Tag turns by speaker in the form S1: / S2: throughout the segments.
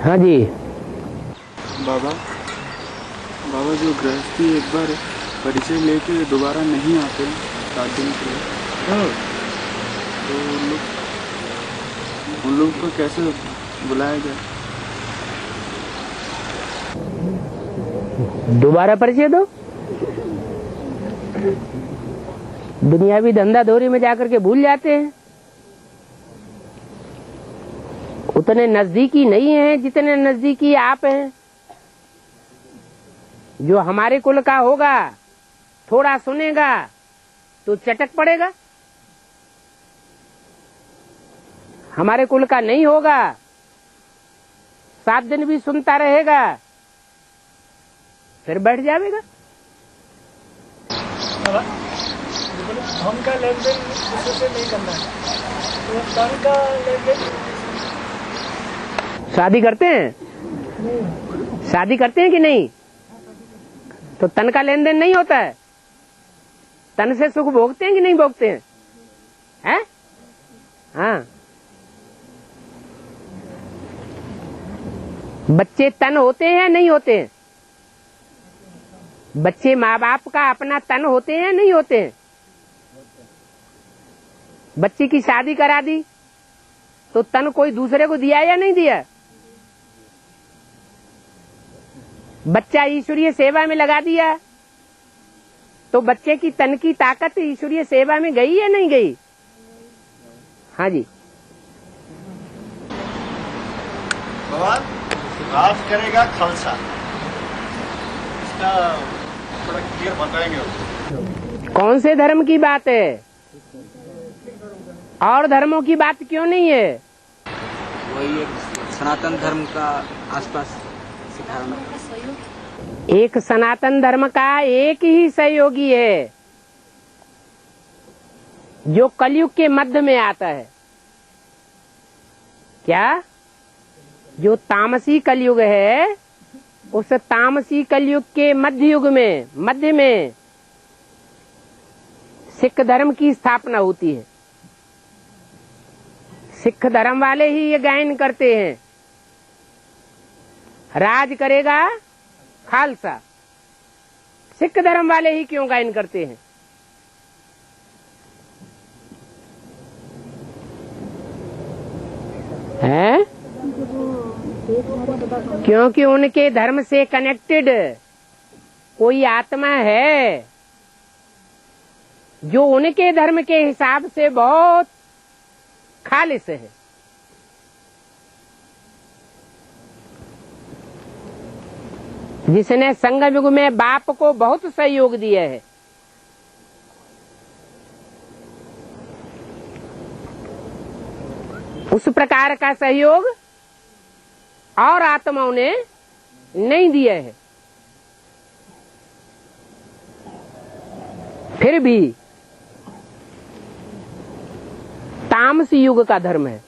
S1: हाँ जी
S2: बाबा, बाबा जो गृहस्थी एक बार परिचय लेके दोबारा नहीं आते 7 दिन के लिए, तो उन लोग को कैसे बुलाया जाए?
S1: दोबारा परिचय दो। दुनियावी धंधा दौरी में जाकर के भूल जाते हैं। उतने नजदीकी नहीं है जितने नजदीकी आप हैं। जो हमारे कुल का होगा थोड़ा सुनेगा तो चटक पड़ेगा, हमारे कुल का नहीं होगा 7 दिन भी सुनता रहेगा फिर बैठ जाएगा।
S3: धन का लेन देन दूसरे से नहीं करना है, तो धन का लेन देन।
S1: शादी करते हैं? शादी करते हैं कि नहीं? तो तन का लेन देन नहीं होता है। तन से सुख भोगते हैं कि नहीं भोगते हैं? हैं? हाँ। बच्चे तन होते हैं या नहीं होते हैं? बच्चे माँ बाप का अपना तन होते हैं या नहीं होते हैं? बच्चे की शादी करा दी तो तन कोई दूसरे को दिया या नहीं दिया? बच्चा ईश्वरीय सेवा में लगा दिया तो बच्चे की तन की ताकत ईश्वरीय सेवा में गई या नहीं गई? हाँ जी।
S4: भगवान राज करेगा खालसा, इसका थोड़ा क्लियर बताएंगे?
S1: कौन से धर्म की बात है? और धर्मों की बात क्यों नहीं है?
S5: वही एक सनातन धर्म का आसपास सिखाना।
S1: एक सनातन धर्म का एक ही सहयोगी है जो कलयुग के मध्य में आता है। क्या? जो तामसी कलयुग है उस तामसी कलयुग के मध्य में सिख धर्म की स्थापना होती है। सिख धर्म वाले ही ये गायन करते हैं, राज करेगा खालसा। सिख धर्म वाले ही क्यों गायन करते हैं? हैं? क्योंकि उनके धर्म से कनेक्टेड कोई आत्मा है जो उनके धर्म के हिसाब से बहुत खालिस है। जिसने संगम युग में बाप को बहुत सहयोग दिया है। उस प्रकार का सहयोग और आत्माओं ने नहीं दिया है। फिर भी तामस युग का धर्म है।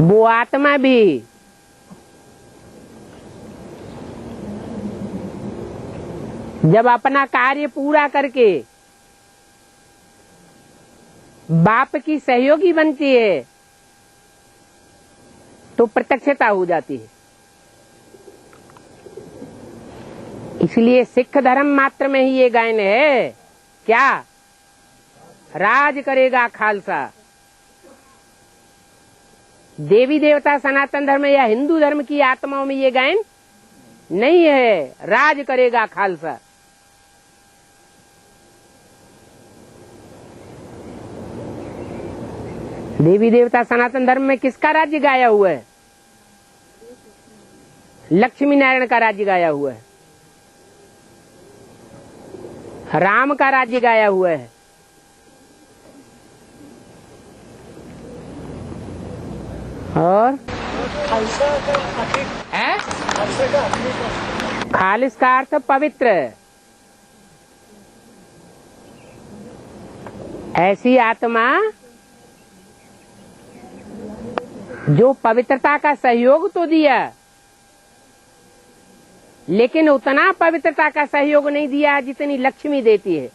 S1: वो आत्मा भी जब अपना कार्य पूरा करके बाप की सहयोगी बनती है तो प्रत्यक्षता हो जाती है। इसलिए सिख धर्म मात्र में ही ये गायन है, क्या? राज करेगा खालसा। देवी देवता सनातन धर्म या हिंदू धर्म की आत्माओं में ये गायन नहीं है, राज करेगा खालसा। देवी देवता सनातन धर्म में किसका राज्य गाया हुआ है? लक्ष्मी नारायण का राज्य गाया हुआ है, राम का राज्य गाया हुआ है। और
S3: खालसा का
S1: है?
S3: खालसा का
S1: खालिस का अर्थ पवित्र। ऐसी आत्मा जो पवित्रता का सहयोग तो दिया लेकिन उतना पवित्रता का सहयोग नहीं दिया जितनी लक्ष्मी देती है।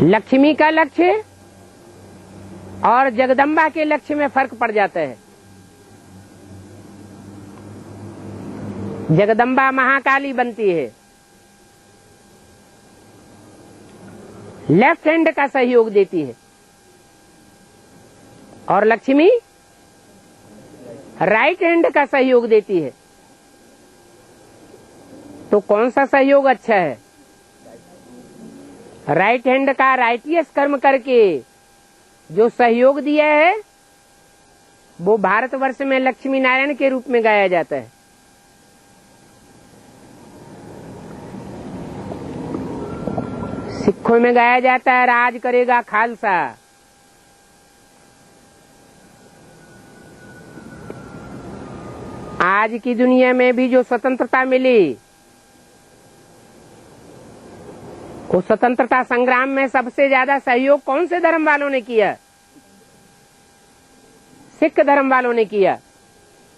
S1: लक्ष्मी का लक्ष्य और जगदम्बा के लक्ष्य में फर्क पड़ जाता है। जगदम्बा महाकाली बनती है, लेफ्ट हैंड का सहयोग देती है, और लक्ष्मी राइट हैंड का सहयोग देती है। तो कौन सा सहयोग अच्छा है? राइट हैंड का राइटियस कर्म करके जो सहयोग दिया है वो भारतवर्ष में लक्ष्मी नारायण के रूप में गाया जाता है। सिखों में गाया जाता है राज करेगा खालसा। आज की दुनिया में भी जो स्वतंत्रता मिली, उस स्वतंत्रता संग्राम में सबसे ज्यादा सहयोग कौन से धर्म वालों ने किया? सिख धर्म वालों ने किया।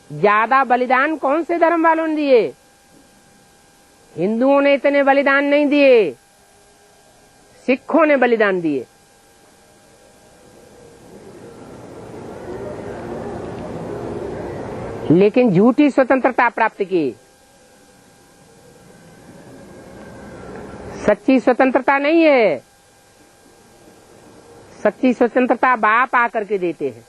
S1: ज्यादा बलिदान कौन से धर्म वालों ने दिए? हिंदुओं ने इतने बलिदान नहीं दिए, सिखों ने बलिदान दिए। लेकिन झूठी स्वतंत्रता प्राप्त की, सच्ची स्वतंत्रता नहीं है। सच्ची स्वतंत्रता बाप आकर के देते हैं।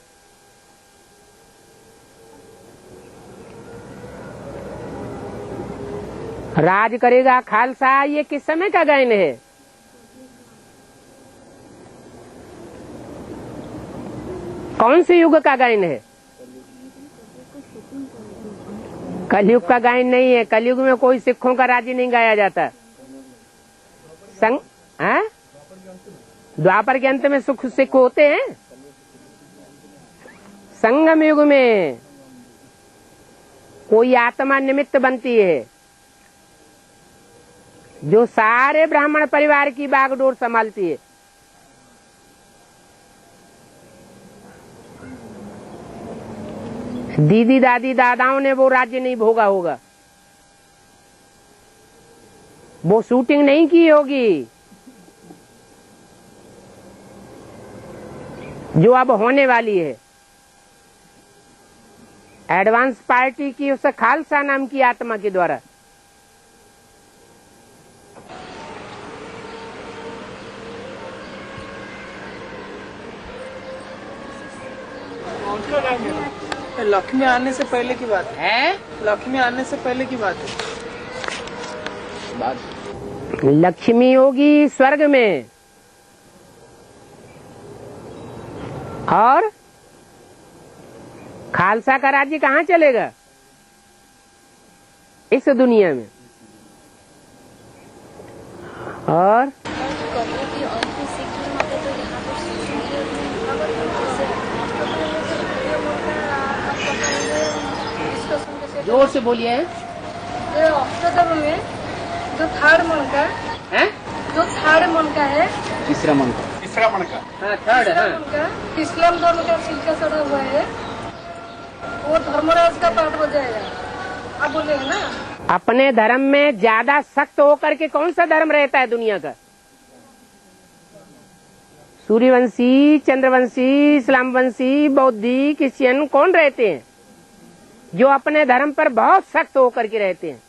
S1: राज करेगा खालसा, ये किस समय का गायन है? कौन से युग का गायन है? कलयुग का गायन नहीं है। कलयुग में कोई सिखों का राज्य नहीं गाया जाता। द्वापर के अंत में सुख सिख होते हैं। संगम युग में कोई आत्मा निमित्त बनती है जो सारे ब्राह्मण परिवार की बागडोर संभालती है। दीदी दादी दादाओं ने वो राज्य नहीं भोगा होगा, वो शूटिंग नहीं की होगी जो अब होने वाली है। एडवांस पार्टी की उस खालसा नाम की आत्मा के द्वारा।
S3: लक्ष्मी आने से पहले की बात है। लक्ष्मी आने से पहले की बात है।
S1: लक्ष्मी होगी स्वर्ग में और खालसा का राज्य कहाँ चलेगा? इस दुनिया में। और जोर से बोलिए।
S6: अष्टधर्म में जो थर्ड मन का
S1: है,
S6: जो थर्ड मन का है,
S5: तीसरा मन का
S1: हाँ थर्ड है।
S6: मन का इस्लाम धर्म का सिलका चढ़ा हुआ है, वो धर्मराज का पाठ हो जाएगा। आप बोले है ना,
S1: अपने धर्म में ज्यादा सख्त होकर के कौन सा धर्म रहता है दुनिया का? सूर्यवंशी, चंद्रवंशी, इस्लामवंशी, बौद्धि, क्रिश्चियन कौन रहते हैं जो अपने धर्म पर बहुत सख्त होकर के रहते हैं?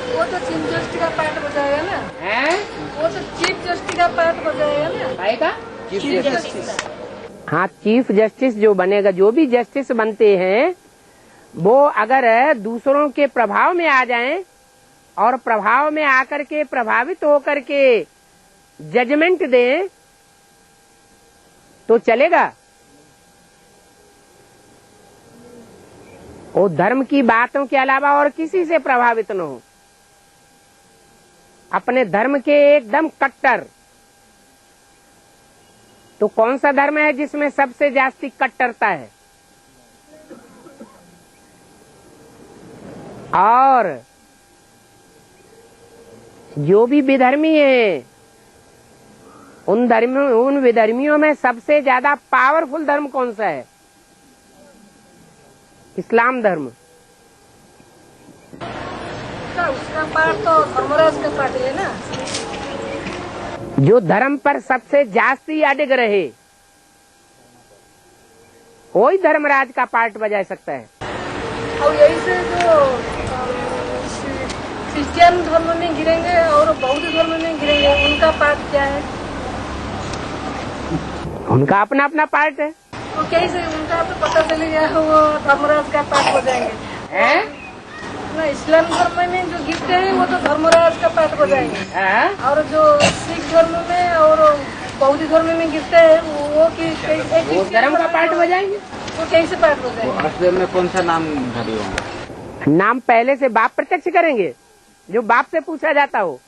S6: वो तो चीफ जस्टिस का पाठ हो जाएगा ना।
S1: है?
S6: वो तो चीफ जस्टिस का पाठ हो जाएगा ना।
S1: आएगा
S6: चीफ जस्टिस।
S1: हाँ, चीफ जस्टिस जो बनेगा, जो भी जस्टिस बनते हैं वो अगर दूसरों के प्रभाव में आ जाएं और प्रभाव में आकर के प्रभावित होकर के जजमेंट दें तो चलेगा। वो धर्म की बातों के अलावा और किसी से प्रभावित न हो, अपने धर्म के एकदम कट्टर। तो कौन सा धर्म है जिसमें सबसे जास्ती कट्टरता है? और जो भी विधर्मी है उन विधर्मियों में सबसे ज्यादा पावरफुल धर्म कौन सा है? इस्लाम धर्म।
S6: उसका पाठ तो धर्मराज का पाठ है ना।
S1: जो धर्म पर सबसे जास्ती अडिग रहे वही धर्मराज का पार्ट बजा सकता है।
S6: और यही से जो क्रिश्चियन धर्म में गिरेंगे और बौद्ध धर्म में गिरेंगे, उनका पार्ट क्या है?
S1: उनका अपना अपना पार्ट है।
S6: तो कैसे उनका तो पता चल गया वो धर्मराज का पार्ट हो जाएंगे
S1: हैं?
S6: ना। इस्लाम धर्म में जो गिरते हैं वो तो धर्मराज का पार्ट हो जाएंगे,
S1: हैं?
S6: और जो सिख धर्म में और बौद्ध धर्म में गिरते हैं वो
S1: धर्म का पार्ट हो जाएंगे।
S6: वो कैसे पार्ट हो जाएंगे?
S5: असली में कौन सा नाम धरी होंगे?
S1: नाम पहले से बाप प्रत्यक्ष करेंगे, जो बाप से पूछा जाता हो।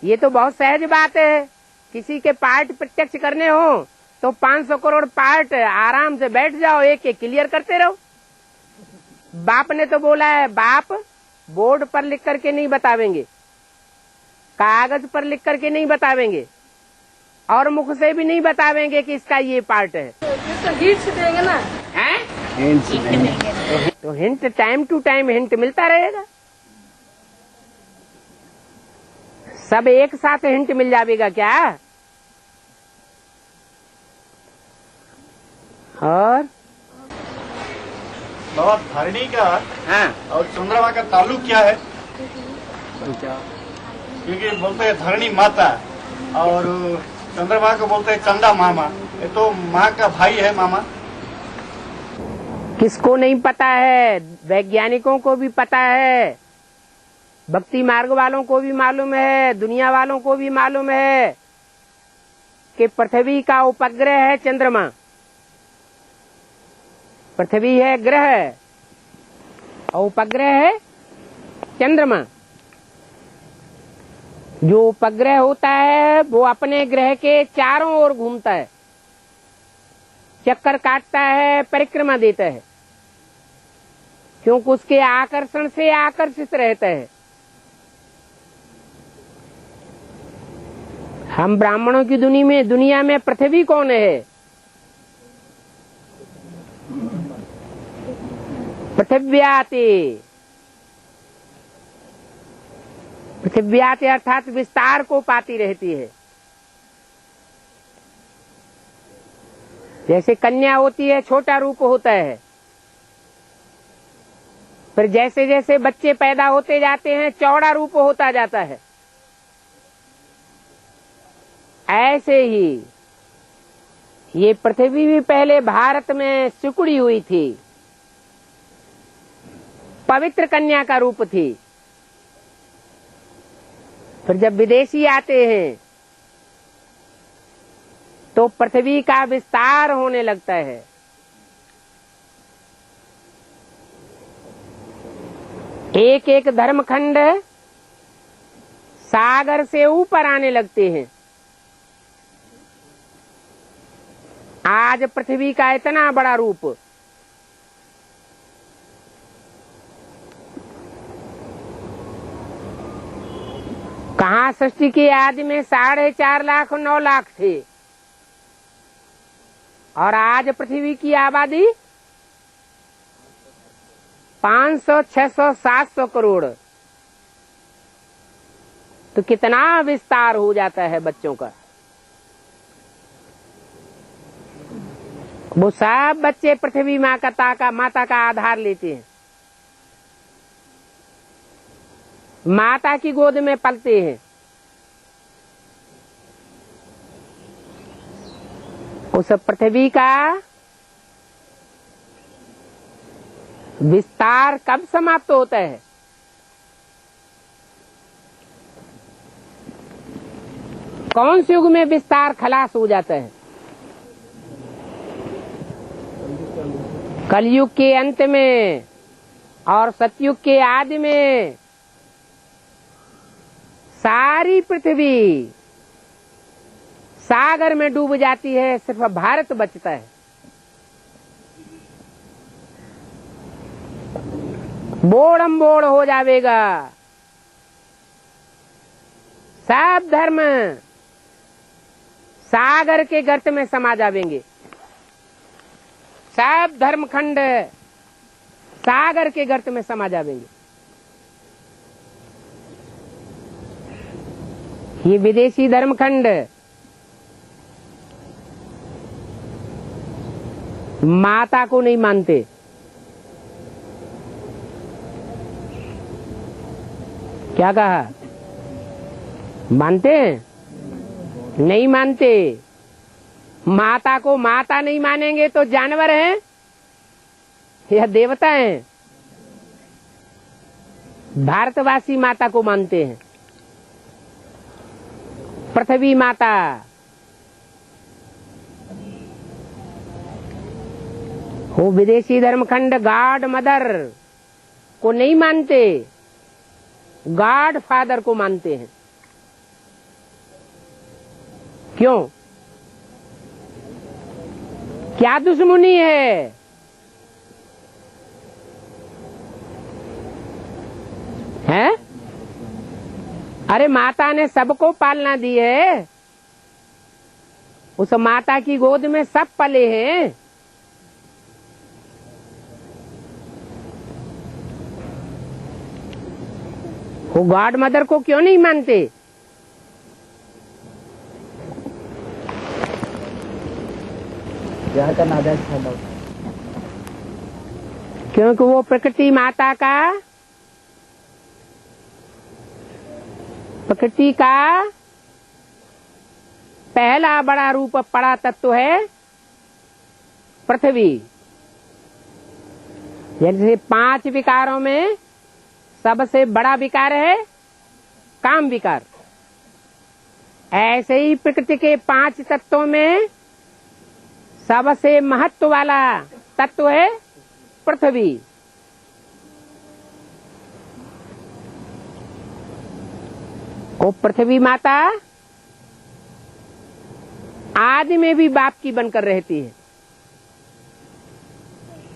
S1: ये तो बहुत सहज बात है। किसी के पार्ट प्रत्यक्ष करने हो तो 500 करोड़ पार्ट आराम से बैठ जाओ, एक एक क्लियर करते रहो। बाप ने तो बोला है, बाप बोर्ड पर लिख करके नहीं बतावेंगे, कागज पर लिख करके नहीं बतावेंगे, और मुख से भी नहीं बतावेंगे कि इसका ये पार्ट है।
S6: तो हिंट देंगे ना।
S1: हैं? तो hint time to time hint मिलता रहेगा। सब एक साथ हिंट मिल जाएगा क्या? और
S4: बाबा धरणी का
S1: हाँ,
S4: और चंद्रमा का ताल्लुक क्या है? क्योंकि बोलते हैं धरणी माता और चंद्रमा को बोलते हैं चंदा मामा। ये तो माँ का भाई है मामा।
S1: किसको नहीं पता है? वैज्ञानिकों को भी पता है, भक्ति मार्ग वालों को भी मालूम है, दुनिया वालों को भी मालूम है कि पृथ्वी का उपग्रह है चंद्रमा। पृथ्वी है ग्रह और उपग्रह है चंद्रमा। जो उपग्रह होता है वो अपने ग्रह के चारों ओर घूमता है, चक्कर काटता है, परिक्रमा देता है, क्योंकि उसके आकर्षण से आकर्षित रहता है। हम ब्राह्मणों की दुनिया में पृथ्वी कौन है? पृथिव्याति। पृथिव्याति अर्थात विस्तार को पाती रहती है। जैसे कन्या होती है, छोटा रूप होता है, फिर जैसे जैसे बच्चे पैदा होते जाते हैं चौड़ा रूप होता जाता है। ऐसे ही ये पृथ्वी भी पहले भारत में सिकुड़ी हुई थी, पवित्र कन्या का रूप थी। फिर जब विदेशी आते हैं तो पृथ्वी का विस्तार होने लगता है। एक एक धर्मखंड सागर से ऊपर आने लगते हैं। आज पृथ्वी का इतना बड़ा रूप कहाँ सृष्टि के आदि में 4.5 लाख 9 लाख थे, और आज पृथ्वी की आबादी 500, 600, 700 करोड़। तो कितना विस्तार हो जाता है बच्चों का। वो सब बच्चे पृथ्वी माता का आधार लेते हैं, माता की गोद में पलते हैं। उस पृथ्वी का विस्तार कब समाप्त होता है? कौन से युग में विस्तार खलास हो जाता है? कलयुग के अंत में और सतयुग के आदि में सारी पृथ्वी सागर में डूब जाती है, सिर्फ भारत बचता है। बोड़म बोड़ हो जाएगा। सब धर्म सागर के गर्त में समा जाएंगे। सब धर्मखंड सागर के गर्त में समा जाएंगे। ये विदेशी धर्मखंड माता को नहीं मानते। क्या कहा? मानते हैं? नहीं मानते। माता को माता नहीं मानेंगे तो जानवर हैं या देवता हैं? भारतवासी माता को मानते हैं, पृथ्वी माता। वो विदेशी धर्मखंड गॉड मदर को नहीं मानते, गॉड फादर को मानते हैं। क्यों? क्या दुश्मनी है? हैं? अरे माता ने सबको पालना दी है, उस माता की गोद में सब पले हैं। वो गॉड मदर को क्यों नहीं मानते? क्योंकि वो प्रकृति माता का, प्रकृति का पहला बड़ा रूप बड़ा तत्व है पृथ्वी। जैसे 5 विकारों में सबसे बड़ा विकार है काम विकार, ऐसे ही प्रकृति के 5 तत्वों में सबसे महत्व वाला तत्व है पृथ्वी। वो पृथ्वी माता आदि में भी बाप की बनकर रहती है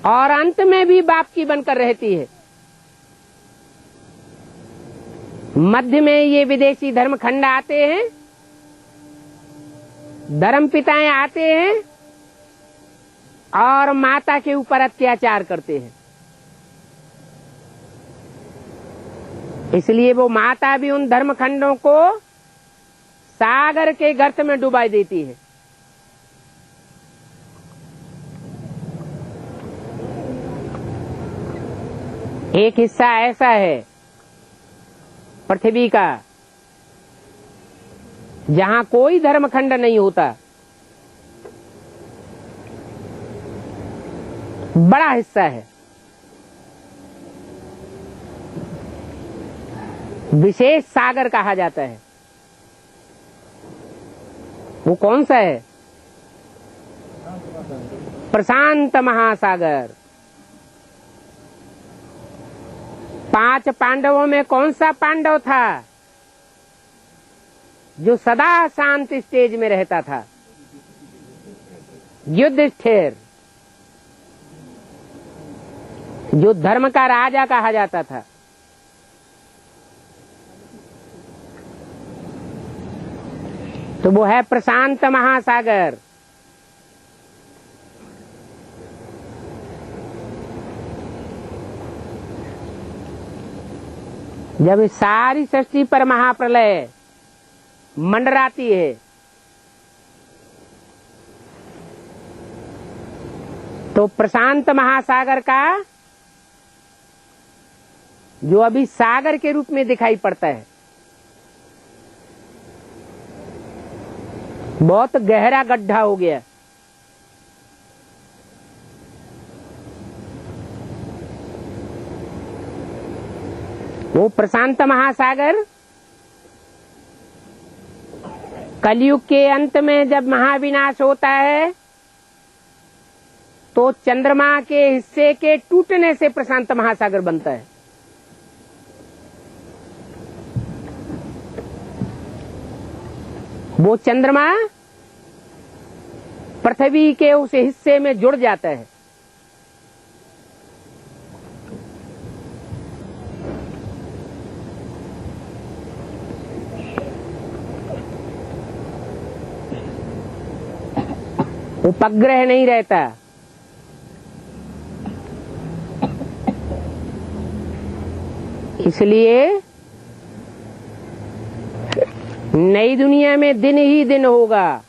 S1: और अंत में भी बाप की बनकर रहती है। मध्य में ये विदेशी धर्मखंड आते हैं, धर्म पिताएं आते हैं और माता के ऊपर अत्याचार करते हैं। इसलिए वो माता भी उन धर्मखंडों को सागर के गर्त में डुबा देती है। एक हिस्सा ऐसा है पृथ्वी का जहां कोई धर्मखंड नहीं होता, बड़ा हिस्सा है। विशेष सागर कहा जाता है। वो कौन सा है? प्रशांत महासागर। 5 पांडवों में कौन सा पांडव था जो सदा शांत स्टेज में रहता था? युधिष्ठिर, जो धर्म का राजा कहा जाता था। तो वो है प्रशांत महासागर। जब इस सारी सृष्टि पर महाप्रलय मंडराती है तो प्रशांत महासागर का जो अभी सागर के रूप में दिखाई पड़ता है, बहुत गहरा गड्ढा हो गया। वो प्रशांत महासागर कलयुग के अंत में जब महाविनाश होता है तो चंद्रमा के हिस्से के टूटने से प्रशांत महासागर बनता है। वो चंद्रमा पृथ्वी के उस हिस्से में जुड़ जाता है। उपग्रह नहीं रहता, इसलिए नई दुनिया में दिन ही दिन होगा,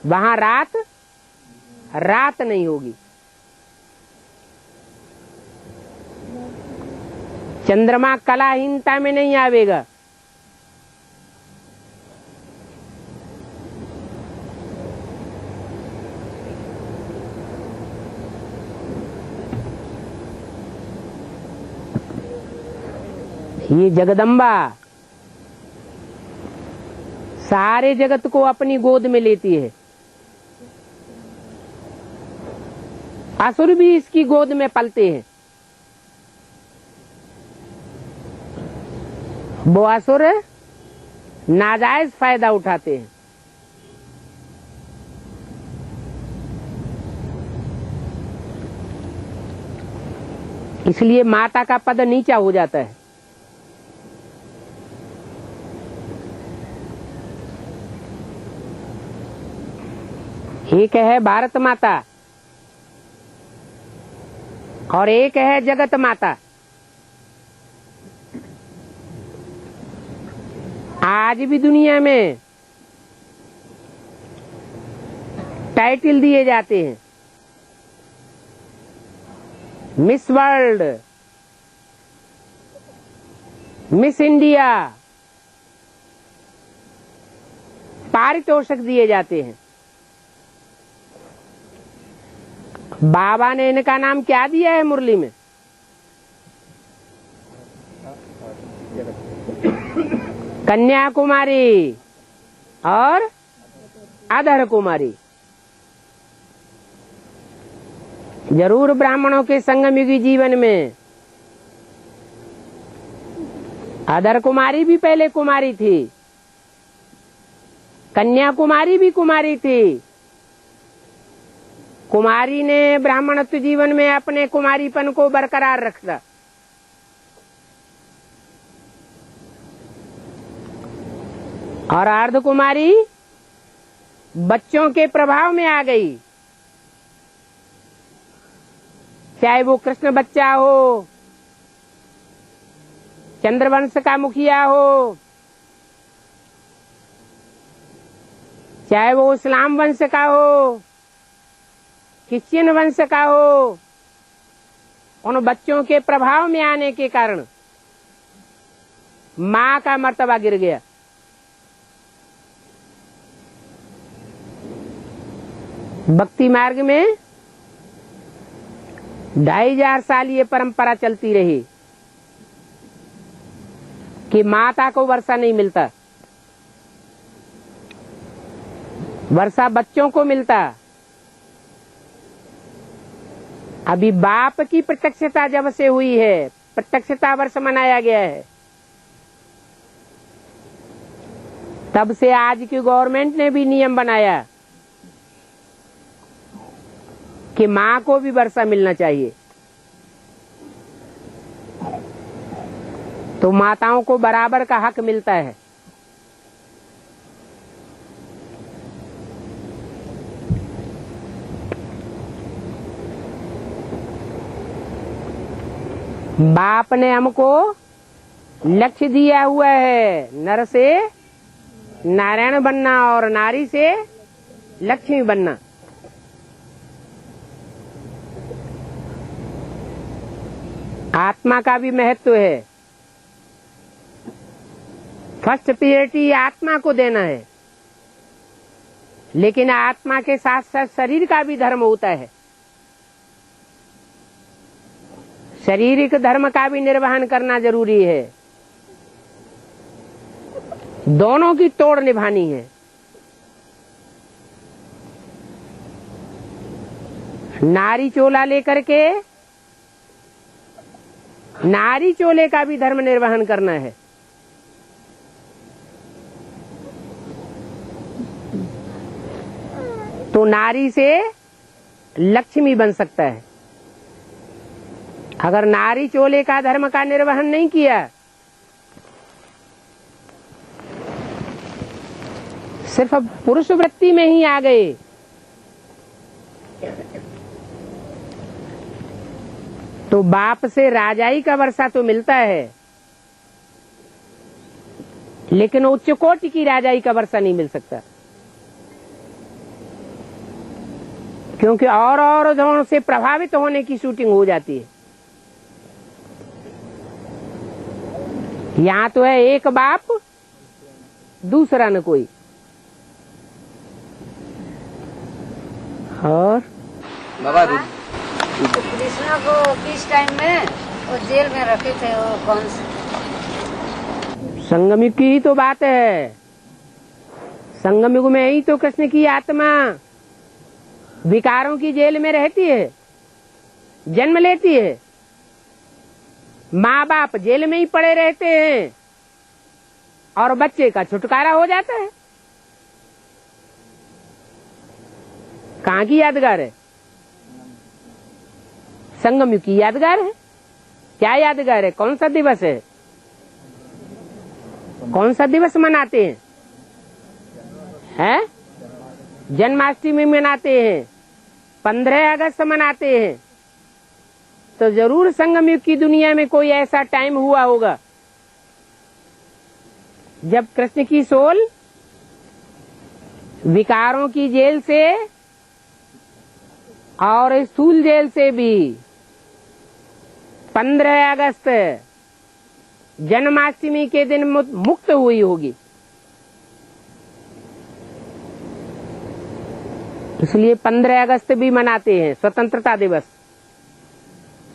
S1: वहां रात रात नहीं होगी। चंद्रमा कलाहीनता में नहीं आवेगा। ये जगदम्बा सारे जगत को अपनी गोद में लेती है। असुर भी इसकी गोद में पलते हैं। वो असुर नाजायज फायदा उठाते हैं। इसलिए माता का पद नीचा हो जाता है। एक है भारत माता और एक है जगत माता। आज भी दुनिया में टाइटल दिए जाते हैं, मिस वर्ल्ड, मिस इंडिया, पारितोषिक दिए जाते हैं। बाबा ने इनका नाम क्या दिया है मुरली में? कन्याकुमारी और अधर कुमारी। जरूर ब्राह्मणों के संगमयुगी जीवन में अधर कुमारी भी पहले कुमारी थी, कन्याकुमारी भी कुमारी थी। कुमारी ने ब्राह्मणत्व जीवन में अपने कुमारीपन को बरकरार रखा। और अर्ध कुमारी बच्चों के प्रभाव में आ गई, चाहे वो कृष्ण बच्चा हो, चंद्रवंश का मुखिया हो, चाहे वो इस्लाम वंश का हो, क्रिश्चियन वंश का हो। उन बच्चों के प्रभाव में आने के कारण माँ का मर्तबा गिर गया। भक्ति मार्ग में 2500 साल ये परंपरा चलती रही कि माता को वर्षा नहीं मिलता, वर्षा बच्चों को मिलता। अभी बाप की प्रत्यक्षता जब से हुई है, प्रत्यक्षता वर्ष मनाया गया है, तब से आज की गवर्नमेंट ने भी नियम बनाया कि माँ को भी वर्षा मिलना चाहिए। तो माताओं को बराबर का हक मिलता है। बाप ने हमको लक्ष्य दिया हुआ है, नर से नारायण बनना और नारी से लक्ष्मी बनना। आत्मा का भी महत्व है। फर्स्ट प्रायोरिटी आत्मा को देना है, लेकिन आत्मा के साथ साथ शरीर का भी धर्म होता है। शारीरिक धर्म का भी निर्वहन करना जरूरी है। दोनों की तोड़ निभानी है। नारी चोला लेकर के नारी चोले का भी धर्म निर्वहन करना है। तो नारी से लक्ष्मी बन सकता है। अगर नारी चोले का धर्म का निर्वहन नहीं किया, सिर्फ पुरुष वृत्ति में ही आ गए, तो बाप से राजाई का वर्षा तो मिलता है, लेकिन उच्च कोटि की राजाई का वर्षा नहीं मिल सकता, क्योंकि और धर्मों से प्रभावित होने की शूटिंग हो जाती है। यहाँ तो है एक बाप दूसरा न कोई। और
S5: बाबा
S7: तो कृष्णा को किस टाइम में वो जेल में रखे थे, वो कौन से?
S1: संगम युग की ही तो बात है। संगम युग में ही तो कृष्ण की आत्मा विकारों की जेल में रहती है, जन्म लेती है। माँ बाप जेल में ही पड़े रहते हैं और बच्चे का छुटकारा हो जाता है। कहाँ की यादगार है? संगम युग की यादगार है। क्या यादगार है? कौन सा दिवस है? कौन सा दिवस मनाते हैं? हैं? जन्माष्टमी मनाते हैं, 15 अगस्त मनाते हैं। तो जरूर संगम युग की दुनिया में कोई ऐसा टाइम हुआ होगा जब कृष्ण की सोल विकारों की जेल से और स्थूल जेल से भी 15 अगस्त जन्माष्टमी के दिन मुक्त हुई होगी। इसलिए 15 अगस्त भी मनाते हैं, स्वतंत्रता दिवस।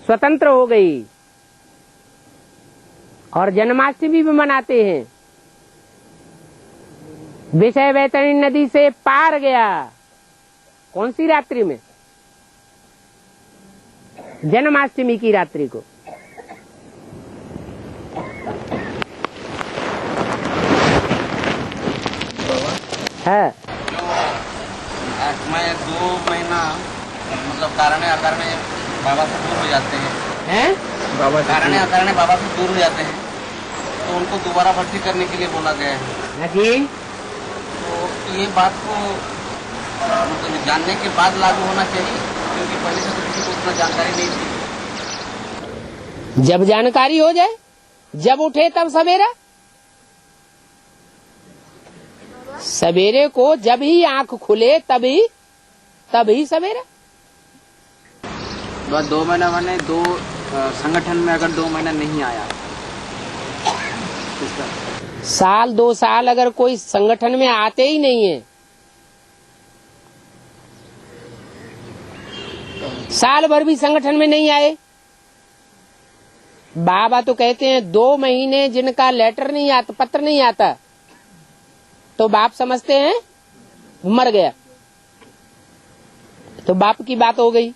S1: स्वतंत्र हो गई। और जन्माष्टमी भी मनाते हैं। विषय वैतरणी नदी से पार गया। कौन सी रात्रि में? जन्माष्टमी की रात्रि को। है
S5: मैं 2 महीना मतलब कारण अकारण बाबा से दूर हो जाते हैं,
S2: बाबा
S5: कारण अकारण बाबा से दूर हो जाते हैं, तो उनको दोबारा भर्ती करने के लिए बोला गया है।
S1: जी।
S5: तो ये बात को मतलब जानने के बाद लागू होना चाहिए, क्योंकि पहले से तो किसी को उतना जानकारी नहीं थी।
S1: जब जानकारी हो जाए, जब उठे तब सवेरा। सवेरे को जब ही आंख खुले तभी सवेरा।
S5: बस 2 महीना मैंने 2 संगठन में अगर 2 महीना नहीं आया,
S1: साल 2 साल अगर कोई संगठन में आते ही नहीं है, साल भर भी संगठन में नहीं आए, बाबा तो कहते हैं 2 महीने जिनका लेटर नहीं आता, पत्र नहीं आता, तो बाप समझते हैं मर गया। तो बाप की बात हो गई।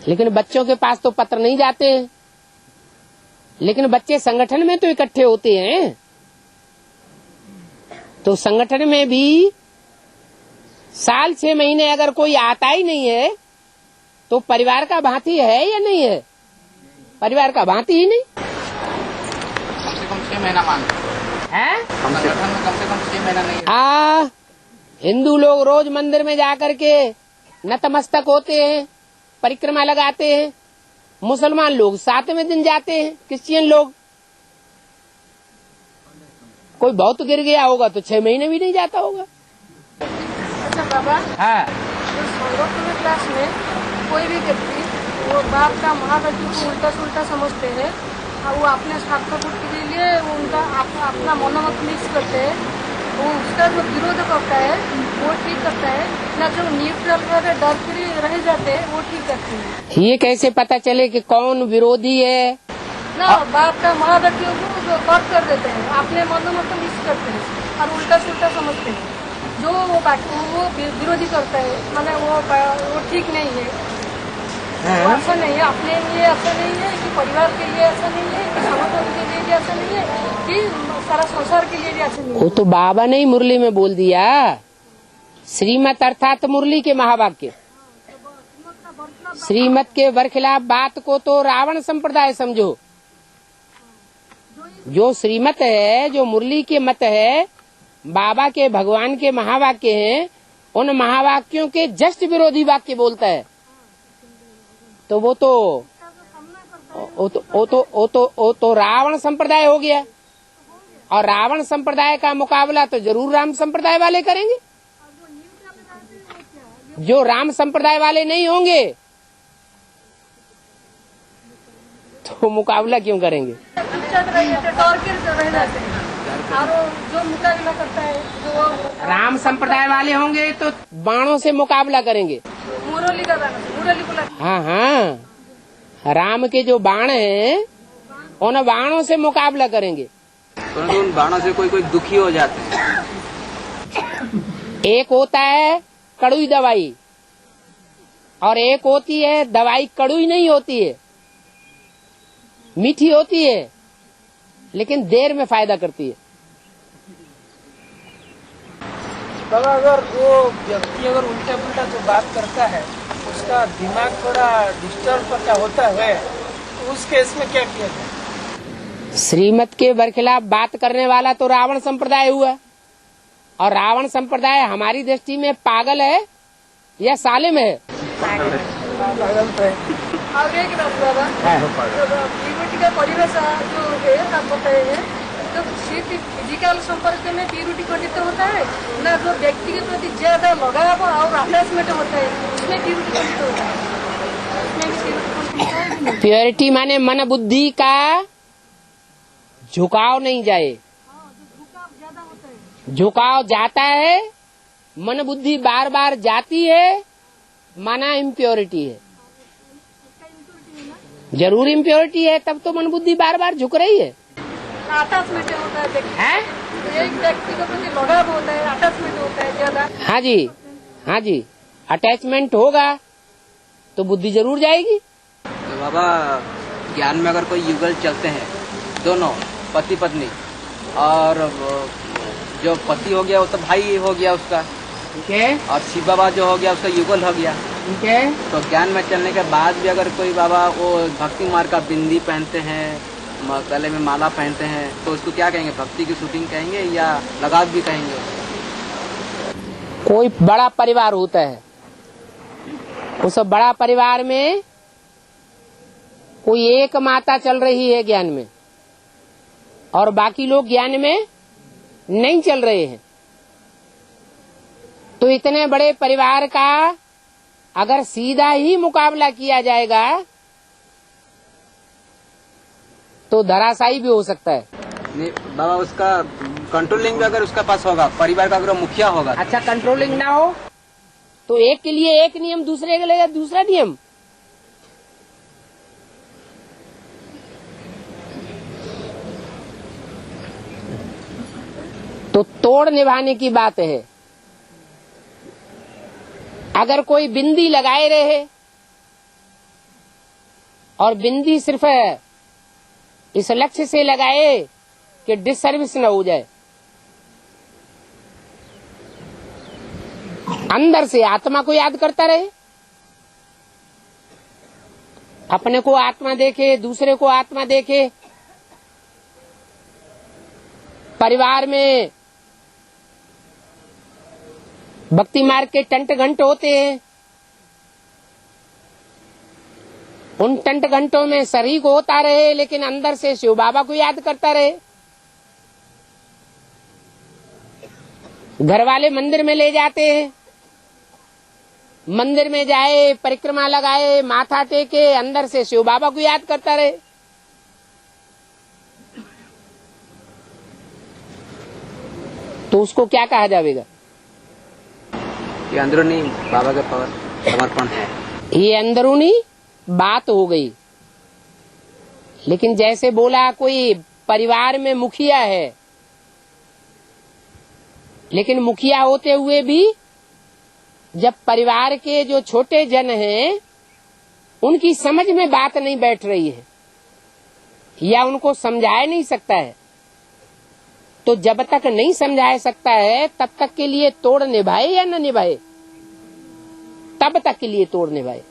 S1: लेकिन बच्चों के पास तो पत्र नहीं जाते हैं, लेकिन बच्चे संगठन में तो इकट्ठे होते हैं। तो संगठन में भी साल 6 महीने अगर कोई आता ही नहीं है, तो परिवार का भांति है या नहीं है? परिवार का भांति ही नहीं।
S5: कम से कम 6 महीना मांगते
S1: है?
S5: संगठन में कम से कम 6 महीना नहीं।
S1: हिंदू लोग रोज मंदिर में जाकर के नतमस्तक होते हैं, परिक्रमा लगाते हैं। मुसलमान लोग 7वें दिन जाते हैं। क्रिश्चियन लोग, कोई बहुत गिर गया होगा तो 6 महीने भी नहीं जाता होगा।
S6: अच्छा बाबा,
S1: हाँ।
S6: तो संगठन क्लास में कोई भी व्यक्ति वो बाप का महावाक्य को उल्टा सुल्टा समझते हैं और वो अपने स्वार्थ के लिए वो उनका अपना मनोमत मिक्स करते हैं, वो उसका जो विरोध करता है वो ठीक करता है ना, जो न्यूट्रल डर फ्री रह जाते हैं वो ठीक करते हैं।
S1: ये कैसे पता चले कि कौन विरोधी है?
S6: ना बाप का महावाक्य को कट कर देते हैं, अपने मनोमत मिक्स करते हैं और उल्टा सुल्टा समझते हैं। जो वो विरोधी करता है माने वो ठीक नहीं है, वो अच्छा नहीं है, अपने लिए अच्छा नहीं है, कि परिवार के लिए अच्छा नहीं है, कि संगठन के लिए भी अच्छा नहीं है, कि सारा संसार के लिए भी अच्छा नहीं है।
S1: वो तो बाबा ने ही मुरली में बोल दिया। श्रीमत अर्थात मुरली के महावाक्य। श्रीमत के बरखिलाफ बात को तो रावण संप्रदाय समझो। जो श्रीमत है, जो मुरली के मत है, बाबा के भगवान के महावाक्य हैं, उन महावाक्यों के जस्ट विरोधी वाक्य बोलता है, तो वो तो रावण संप्रदाय हो गया। और रावण संप्रदाय का मुकाबला तो जरूर राम संप्रदाय वाले करेंगे। जो राम संप्रदाय वाले नहीं होंगे तो मुकाबला क्यों करेंगे?
S6: और जो मुकाबला करता है जो
S1: राम संप्रदाय वाले होंगे तो बाणों से मुकाबला करेंगे।
S6: मुरली का मुरली को
S1: हाँ हाँ, राम के जो बाण हैं उन बाणों से मुकाबला करेंगे।
S5: परंतु उन बाणों से कोई कोई दुखी हो जाते हैं।
S1: एक होता है कड़ुई दवाई और एक होती है दवाई कड़ुई नहीं होती है, मीठी होती है लेकिन देर में फायदा करती है।
S3: बाबा अगर वो व्यक्ति अगर उल्टा पुल्टा जो बात करता है उसका दिमाग थोड़ा डिस्टर्ब करता होता है, तो उस केस में क्या किया जाए?
S1: श्रीमत के बरखिलाफ बात करने वाला तो रावण संप्रदाय हुआ, और रावण संप्रदाय हमारी दृष्टि में पागल है या सालिम है?
S6: और एक बात बाबा, प्यूरिटी का परिभाषा जो है आप बताए हैं, तो सिर्फ फिजिकल संपर्क में प्यूरिटी खंडित होता है ना, जो व्यक्ति के प्रति ज्यादा लगाव और अटैचमेंट होता है उसमें प्यूरिटी खंडित होता है? उसमें भी प्यूरिटी खंडित होता है।
S1: प्योरिटी माने मन बुद्धि का झुकाव नहीं जाए।
S6: झुकाव ज्यादा होता है।
S1: झुकाव जाता है, मन बुद्धि बार बार जाती है, माना इम्प्योरिटी है। जरूर इम्प्योरिटी है, तब तो मन बुद्धि बार बार झुक रही है।
S6: अटैचमेंट होता है, एक व्यक्ति के प्रति लगाव होता है, अटैचमेंट होता है ज्यादा।
S1: हाँ जी, हाँ जी, अटैचमेंट होगा तो बुद्धि जरूर जाएगी।
S5: तो बाबा ज्ञान में अगर कोई युगल चलते हैं, दोनों पति पत्नी, और जो पति हो गया वो तो भाई हो गया उसका,
S1: ठीक है,
S5: और शिव बाबा जो हो गया उसका युगल हो गया,
S1: ठीक है।
S5: तो ज्ञान में चलने के बाद भी अगर कोई बाबा वो भक्ति मार्ग का बिंदी पहनते हैं, गले में माला पहनते हैं, तो उसको क्या कहेंगे? भक्ति की शूटिंग कहेंगे या लगाव भी कहेंगे?
S1: कोई बड़ा परिवार होता है, उस बड़ा परिवार में कोई एक माता चल रही है ज्ञान में और बाकी लोग ज्ञान में नहीं चल रहे हैं, तो इतने बड़े परिवार का अगर सीधा ही मुकाबला किया जाएगा तो धराशायी भी हो सकता है।
S5: नहीं बाबा, उसका कंट्रोलिंग भी अगर उसका पास होगा, परिवार का अगर मुखिया होगा।
S1: अच्छा, कंट्रोलिंग ना हो तो एक के लिए एक नियम, दूसरे के लिए दूसरा नियम। तो तोड़ निभाने की बात है। अगर कोई बिंदी लगाए रहे और बिंदी सिर्फ इस लक्ष्य से लगाए कि डिसर्विस न हो जाए, अंदर से आत्मा को याद करता रहे, अपने को आत्मा देखे, दूसरे को आत्मा देखे, परिवार में भक्ति मार्ग के टंट घंट होते हैं, उन टंट घंटों में शरीक होता रहे लेकिन अंदर से शिव बाबा को याद करता रहे। घर वाले मंदिर में ले जाते हैं, मंदिर में जाए, परिक्रमा लगाए, माथा टेके, अंदर से शिव बाबा को याद करता रहे। तो उसको क्या कहा जाएगा?
S5: ये अंदरूनी बाबा के पावर समर्पण है।
S1: ये अंदरूनी बात हो गई। लेकिन जैसे बोला कोई परिवार में मुखिया है, लेकिन मुखिया होते हुए भी जब परिवार के जो छोटे जन हैं उनकी समझ में बात नहीं बैठ रही है या उनको समझाया नहीं सकता है, तो जब तक नहीं समझा सकता है तब तक के लिए तोड़ निभाए या न निभाए, तब तक के लिए तोड़ निभाए।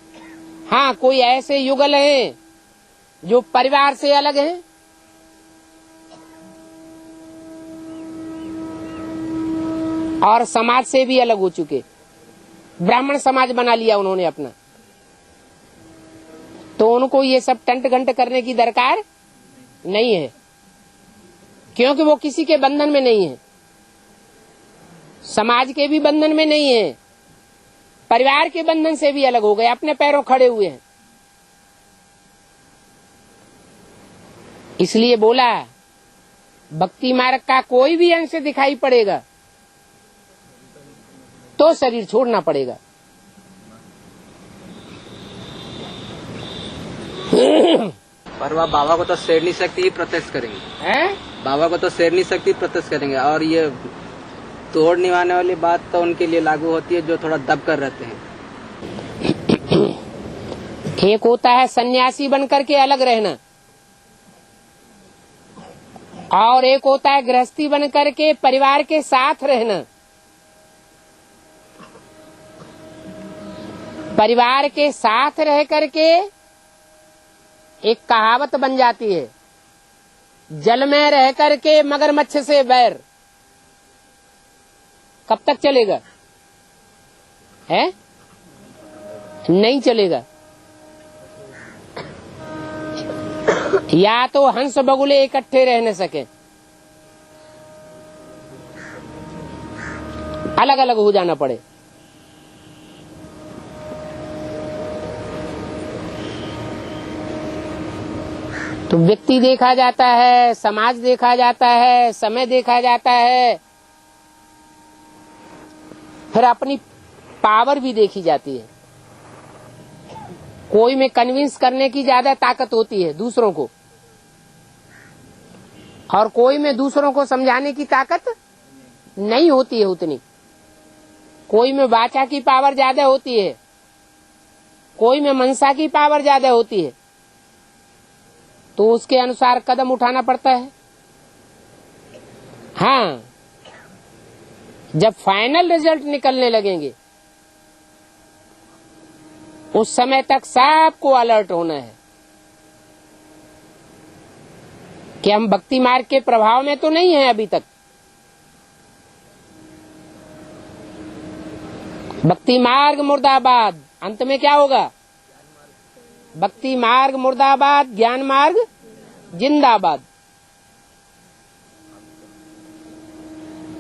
S1: हाँ, कोई ऐसे युगल हैं जो परिवार से अलग हैं, और समाज से भी अलग हो चुके, ब्राह्मण समाज बना लिया उन्होंने अपना, तो उनको ये सब टंट घंट करने की दरकार नहीं है। क्योंकि वो किसी के बंधन में नहीं है, समाज के भी बंधन में नहीं है, परिवार के बंधन से भी अलग हो गए, अपने पैरों खड़े हुए हैं। इसलिए बोला भक्ति मार्ग का कोई भी अंश दिखाई पड़ेगा तो शरीर छोड़ना पड़ेगा।
S5: पर वह बाबा को तो शेरनी शक्ति ही प्रत्यक्ष करेंगे,
S1: हैं?
S5: बाबा को तो शेरनी शक्ति प्रत्यक्ष करेंगे। और ये तोड़ निभाने वाली बात तो उनके लिए लागू होती है जो थोड़ा दब कर रहते हैं।
S1: एक होता है सन्यासी बनकर के अलग रहना, और एक होता है गृहस्थी बनकर के परिवार के साथ रहना। परिवार के साथ रह करके एक कहावत बन जाती है, जल में रह करके मगरमच्छ से बैर। कब तक चलेगा? है? नहीं चलेगा। या तो हंस बगुले इकट्ठे रह न सके, अलग अलग हो जाना पड़े। तो व्यक्ति देखा जाता है, समाज देखा जाता है, समय देखा जाता है, फिर अपनी पावर भी देखी जाती है। कोई में कन्विंस करने की ज्यादा ताकत होती है दूसरों को, और कोई में दूसरों को समझाने की ताकत नहीं होती है उतनी। कोई में वाचा की पावर ज्यादा होती है, कोई में मनसा की पावर ज्यादा होती है, तो उसके अनुसार कदम उठाना पड़ता है। हाँ, जब फाइनल रिजल्ट निकलने लगेंगे उस समय तक सबको अलर्ट होना है कि हम भक्ति मार्ग के प्रभाव में तो नहीं है अभी तक। भक्ति मार्ग मुर्दाबाद। अंत में क्या होगा? भक्ति मार्ग मुर्दाबाद, ज्ञान मार्ग जिंदाबाद।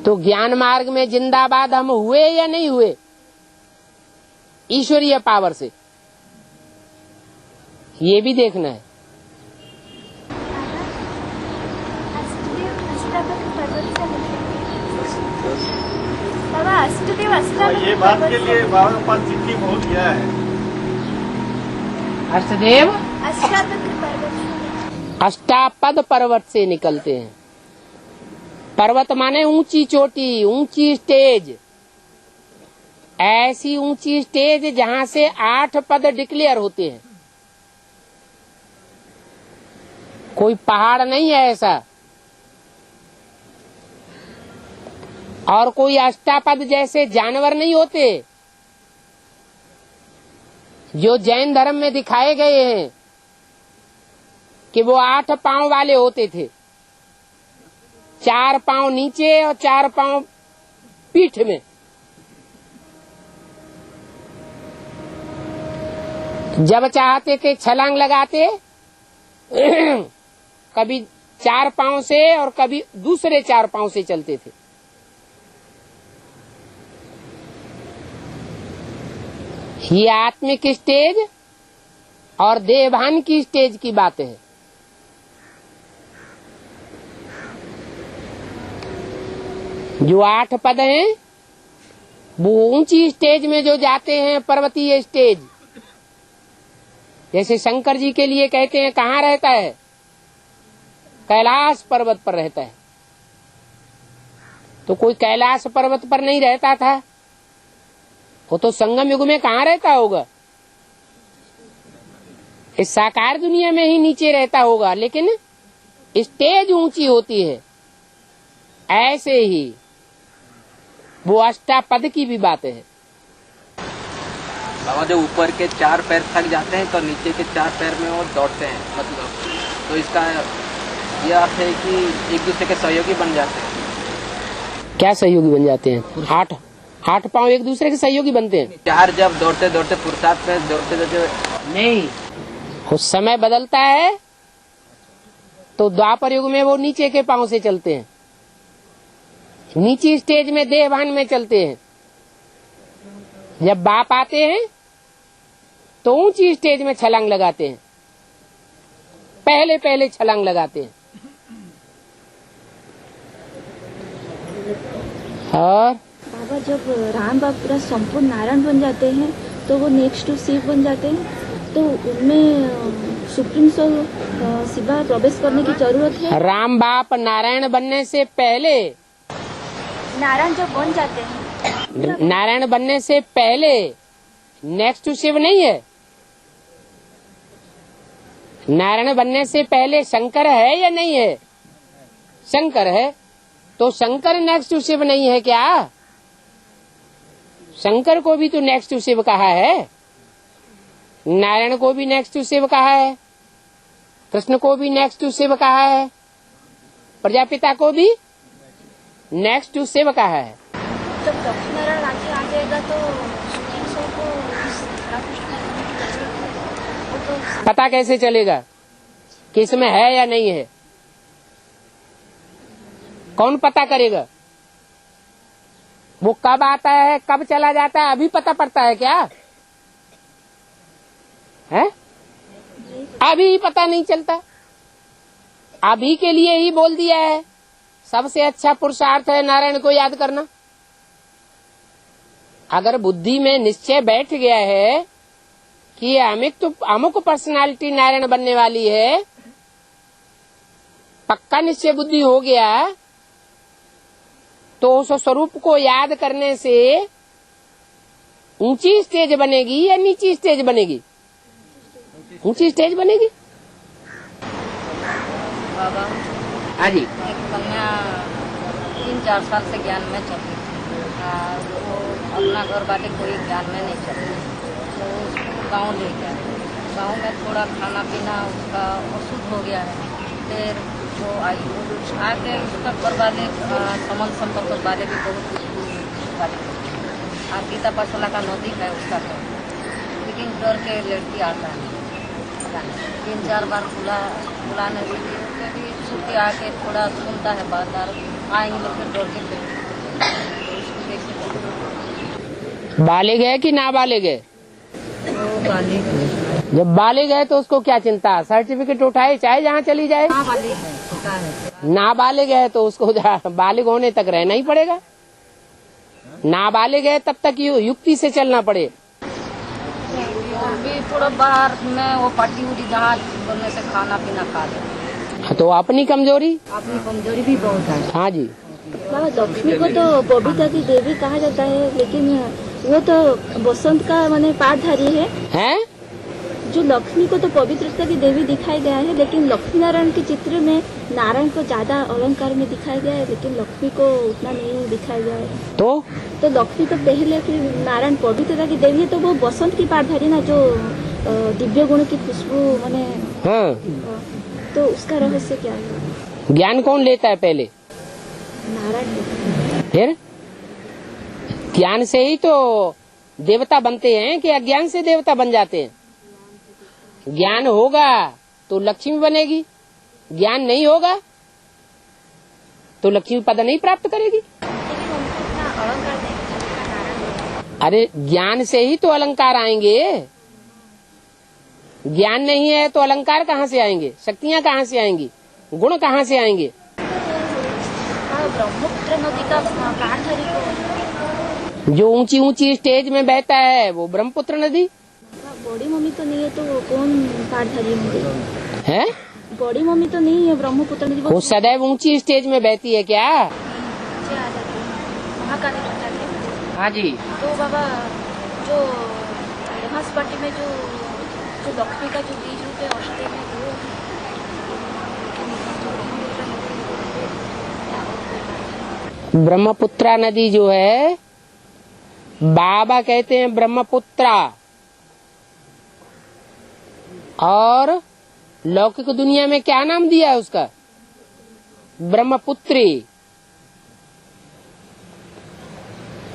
S1: तो ज्ञान मार्ग में जिंदाबाद हम हुए या नहीं हुए? ईश्वरीय पावर से, ये भी देखना है।
S4: ये बात के लिए बाबा के पास चिट्ठी बहुत गया है।
S1: अष्टदेव अष्टापद पर्वत से निकलते हैं। पर्वत माने ऊंची चोटी, ऊंची स्टेज, ऐसी ऊंची स्टेज जहां से 8 पद डिक्लेयर होते हैं। कोई पहाड़ नहीं है ऐसा, और कोई अष्टापद जैसे जानवर नहीं होते जो जैन धर्म में दिखाए गए हैं कि वो 8 पांव वाले होते थे, 4 पांव नीचे और 4 पांव पीठ में। जब चाहते थे छलांग लगाते, कभी 4 पांव से और कभी दूसरे 4 पांव से चलते थे। ये आत्मिक स्टेज और देवभान की स्टेज की बात है। जो 8 पद हैं वो ऊंची स्टेज में जो जाते हैं, पर्वतीय स्टेज, जैसे शंकर जी के लिए कहते हैं कहाँ रहता है? कैलाश पर्वत पर रहता है। तो कोई कैलाश पर्वत पर नहीं रहता था, वो तो संगम युग में कहाँ रहता होगा? इस साकार दुनिया में ही नीचे रहता होगा, लेकिन स्टेज ऊंची होती है। ऐसे ही वो अष्टापद की भी बात है।
S5: बाबा जो ऊपर के 4 पैर थक जाते हैं तो नीचे के 4 पैर में वो दौड़ते हैं, मतलब तो इसका यह अर्थ है कि एक दूसरे के सहयोगी बन जाते हैं।
S1: क्या सहयोगी बन जाते हैं? 8 पांव एक दूसरे के सहयोगी बनते हैं।
S5: 4 जब दौड़ते दौड़ते पुरुषार्थ में दौड़ते दौड़ते
S1: नहीं, उस समय बदलता है तो द्वापर युग में वो नीचे के पांव से चलते हैं, नीची स्टेज में देहभान में चलते हैं। जब बाप आते हैं तो ऊंची स्टेज में छलांग लगाते हैं, पहले पहले छलांग लगाते हैं। और
S8: बाबा जब राम बाप पूरा संपूर्ण नारायण बन जाते हैं तो वो नेक्स्ट टू शिव बन जाते हैं, तो उनमें सुप्रीम सोल शिवा प्रवेश करने की जरूरत है।
S1: राम बाप नारायण बनने से पहले,
S8: नारायण जब बन जाते हैं,
S1: नारायण बनने से पहले नेक्स्ट टू शिव नहीं है। नारायण बनने से पहले शंकर है या नहीं है? शंकर है। तो शंकर नेक्स्ट टू शिव नहीं है क्या? शंकर को भी तो नेक्स्ट टू शिव कहा है, नारायण को भी नेक्स्ट टू शिव कहा है, कृष्ण को भी नेक्स्ट टू शिव कहा है, प्रजापिता को भी नेक्स्ट टू शिव कहा है।
S8: जब लक्ष्मी नारायण आगे आ जाएगा तो सुप्रीम सोल को रामकृष्ण की जरूरत है। वो तो
S1: पता कैसे चलेगा कि इसमें है या नहीं है? कौन पता करेगा? वो कब आता है कब चला जाता है अभी पता पड़ता है क्या? है? अभी पता नहीं चलता। अभी के लिए ही बोल दिया है। सबसे अच्छा पुरुषार्थ है नारायण को याद करना। अगर बुद्धि में निश्चय बैठ गया है कि अमुक पर्सनालिटी नारायण बनने वाली है, पक्का निश्चय बुद्धि हो गया, तो उस स्वरूप को याद करने से ऊंची स्टेज बनेगी या नीची स्टेज बनेगी? ऊंची स्टेज बनेगी।
S5: बाबा
S1: हाँ जी।
S7: एक कन्या 3-4 साल से ज्ञान में चल रही थी, वो अपना घर बाटे कोई ज्ञान में नहीं चल रही, तो उसको गाँव ले गया। गाँव में थोड़ा खाना पीना उसका अशुद्ध हो गया है। फिर वो आई आके उसका घर वाले संबंध संपर्क वाले भी बहुत गीता पसला का नदी है उसका घर, लेकिन डर के लड़की आता है। 3-4 बार बुलाने के लिए भी छुट्टी आके थोड़ा सुनता है बात, आएंगे तो फिर डर के
S1: बालिग है कि नाबालिग है? जब बालिग है तो उसको क्या चिंता, सर्टिफिकेट उठाए चाहे जहाँ चली जाए। नाबालिग है तो उसको बालिग होने तक रहना ही पड़ेगा। नाबालिग है तब तक युक्ति से चलना पड़े।
S7: भी थोड़ा बाहर में वो पार्टी उटी जहाँ बनने से खाना पीना खा ले,
S1: तो अपनी कमजोरी
S7: भी बहुत है।
S1: हाँ जी।
S8: बाबा लक्ष्मी को तो पवित्रता की देवी कहा जाता है, लेकिन वो तो बसंत का माने पाठधारी है।
S1: हैं?
S8: जो लक्ष्मी को तो पवित्रता की देवी दिखाई गया है, लेकिन लक्ष्मी नारायण के चित्र में नारायण को ज्यादा अलंकार में दिखाया गया है, लेकिन लक्ष्मी को उतना नहीं दिखाया गया है। तो लक्ष्मी तो पहले फिर नारायण पवित्रता की देवी है, तो वो बसंत की पाठधारी ना, जो दिव्य गुण की खुशबू माने।
S1: हाँ।
S8: तो उसका रहस्य क्या है?
S1: ज्ञान कौन लेता है पहले?
S8: नारायण।
S1: फिर ज्ञान से ही तो देवता बनते हैं कि अज्ञान से देवता बन जाते हैं? ज्ञान होगा तो लक्ष्मी बनेगी, ज्ञान नहीं होगा तो लक्ष्मी पद नहीं प्राप्त करेगी। अरे ज्ञान से ही तो अलंकार आएंगे। ज्ञान नहीं है तो अलंकार कहाँ से आएंगे, शक्तियाँ कहाँ से आएंगी, गुण कहाँ से आएंगे?
S8: ब्रह्मपुत्र नदी का पाठधारी
S1: जो ऊंची ऊंची स्टेज में बहता है वो ब्रह्मपुत्र नदी।
S8: बड़ी मम्मी तो नहीं है तो वो कौन पाठधारी होंगे?
S1: है?
S8: बड़ी मम्मी तो नहीं है ब्रह्मपुत्र नदी।
S1: वो सदैव ऊंची स्टेज में बहती है क्या? हाँ जी।
S8: तो बाबा जो पार्टी में जो लक्ष्मी का जो बीज रूप है औषधि में,
S1: ब्रह्मपुत्रा नदी जो है, बाबा कहते हैं ब्रह्मपुत्रा, और लौकिक दुनिया में क्या नाम दिया है उसका? ब्रह्मपुत्री।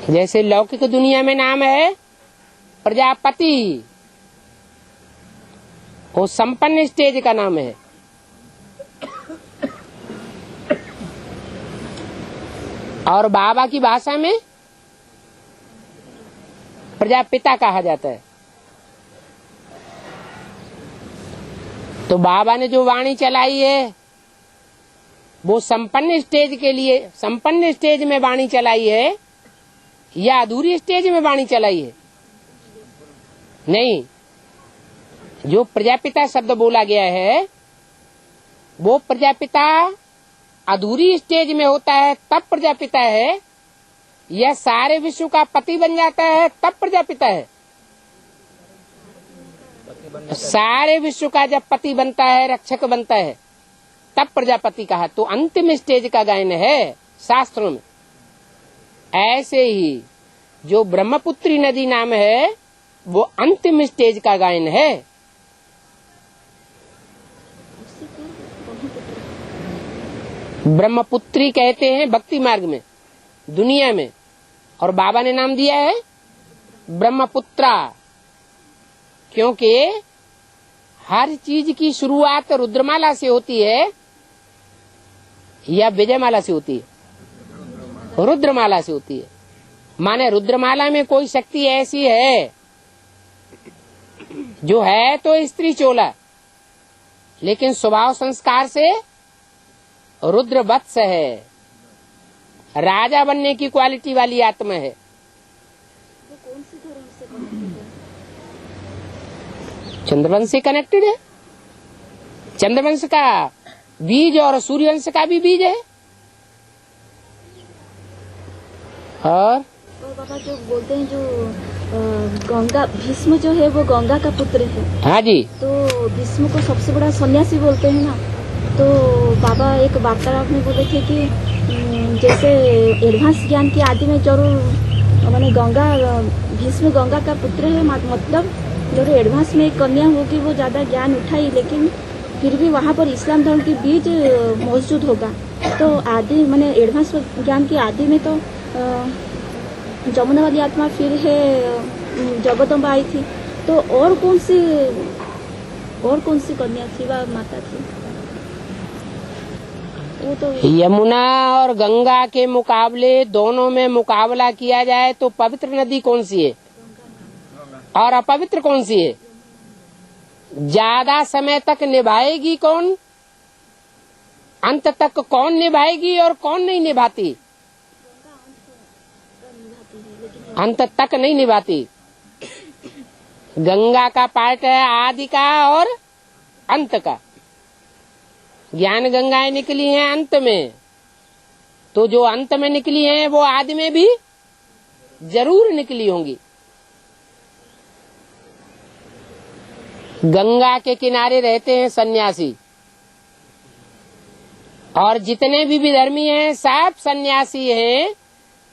S1: जैसे लौकिक दुनिया में नाम है प्रजापति, वो संपन्न स्टेज का नाम है। और बाबा की भाषा में प्रजापिता कहा जाता है। तो बाबा ने जो वाणी चलाई है वो संपन्न स्टेज के लिए, संपन्न स्टेज में वाणी चलाई है या अधूरी स्टेज में वाणी चलाई है? नहीं, जो प्रजापिता शब्द बोला गया है वो प्रजापिता अधूरी स्टेज में होता है तब प्रजापिता है, या सारे विश्व का पति बन जाता है तब प्रजापिता है? सारे विश्व का जब पति बनता है, रक्षक बनता है, तब प्रजापति कहा। तो अंतिम स्टेज का गायन है शास्त्रों में। ऐसे ही जो ब्रह्मपुत्री नदी नाम है वो अंतिम स्टेज का गायन है। ब्रह्मपुत्री कहते हैं भक्ति मार्ग में, दुनिया में, और बाबा ने नाम दिया है ब्रह्मपुत्रा, क्योंकि हर चीज की शुरुआत रुद्रमाला से होती है या विजयमाला से होती है? रुद्रमाला से होती है। माने रुद्रमाला में कोई शक्ति ऐसी है जो है तो स्त्री चोला, लेकिन स्वभाव संस्कार से रुद्र वत्स है, राजा बनने की क्वालिटी वाली आत्मा है। चंद्रवंश से कनेक्टेड है। चंद्रवंश का बीज और सूर्यवंश का भी बीज है। और
S8: बाबा जो बोलते हैं जो गंगा, भीष्म जो है वो गंगा का पुत्र है।
S1: हाँ जी।
S8: तो भीष्म को सबसे बड़ा सन्यासी बोलते हैं ना। तो बाबा एक वार्तालाप में बोले थे कि जैसे एडवांस ज्ञान की आदि में जरूर माने गंगा, भीष्म गंगा का पुत्र है, मतलब जरूर एडवांस में एक कन्या होगी वो ज्यादा ज्ञान उठाई, लेकिन फिर भी वहाँ पर इस्लाम धर्म की बीज मौजूद होगा। तो आदि माने एडवांस ज्ञान की आदि में तो जमुना वाली आत्मा, फिर है जगदम्बा आई थी। तो और कौन सी कन्या थी व माता थी? वो तो
S1: यमुना और गंगा के मुकाबले दोनों में मुकाबला किया जाए तो पवित्र नदी कौन सी है और अपवित्र कौन सी है? ज्यादा समय तक निभाएगी कौन, अंत तक कौन निभाएगी और कौन नहीं निभाती? अंत तक नहीं निभाती। गंगा का पार्ट है आदि का और अंत का। ज्ञान गंगाएं निकली हैं अंत में, तो जो अंत में निकली हैं वो आदि में भी जरूर निकली होंगी। गंगा के किनारे रहते हैं सन्यासी, और जितने भी विधर्मी हैं सब सन्यासी हैं,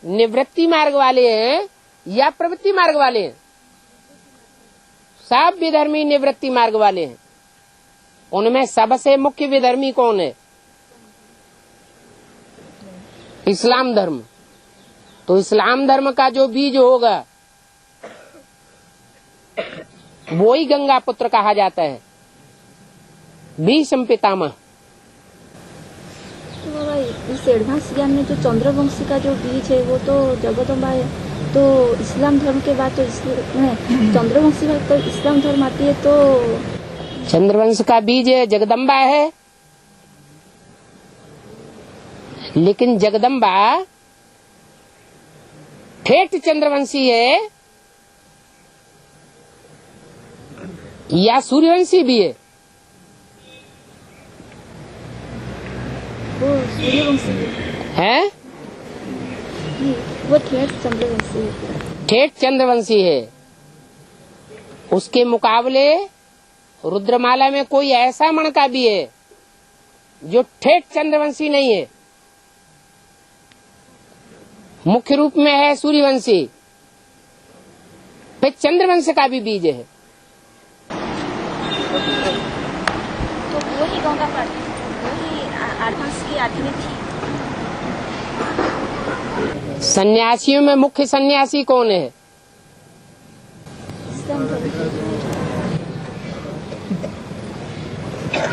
S1: निवृत्ति मार्ग वाले हैं या प्रवृत्ति मार्ग वाले हैं। सब विधर्मी निवृत्ति मार्ग वाले हैं। उनमें सबसे मुख्य विधर्मी कौन है? इस्लाम धर्म। तो इस्लाम धर्म का जो बीज होगा वो ही गंगा पुत्र कहा जाता है, भीष्म पितामह।
S8: तो बाबा इस एडवांस ज्ञान में जो चंद्रवंशी का जो बीज है वो तो जगदम्बा है। तो इस्लाम धर्म के बाद तो चंद्रवंशी का तो इस्लाम धर्म आती है। तो
S1: चंद्रवंश का बीज जगदम्बा है, लेकिन जगदम्बा ठेठ चंद्रवंशी है या सूर्यवंशी भी है?
S8: वो सूर्यवंशी
S1: है,
S8: वो ठेठ चंद्रवंशी है।
S1: ठेठ चंद्रवंशी है। उसके मुकाबले रुद्रमाला में कोई ऐसा मणका भी है जो ठेठ चंद्रवंशी नहीं है, मुख्य रूप में है सूर्यवंशी, फिर चंद्रवंश का भी बीज है।
S8: तो वही गंगा पार्टी, वही एडवांस की आदमी थी।
S1: सन्यासियों में मुख्य सन्यासी कौन है?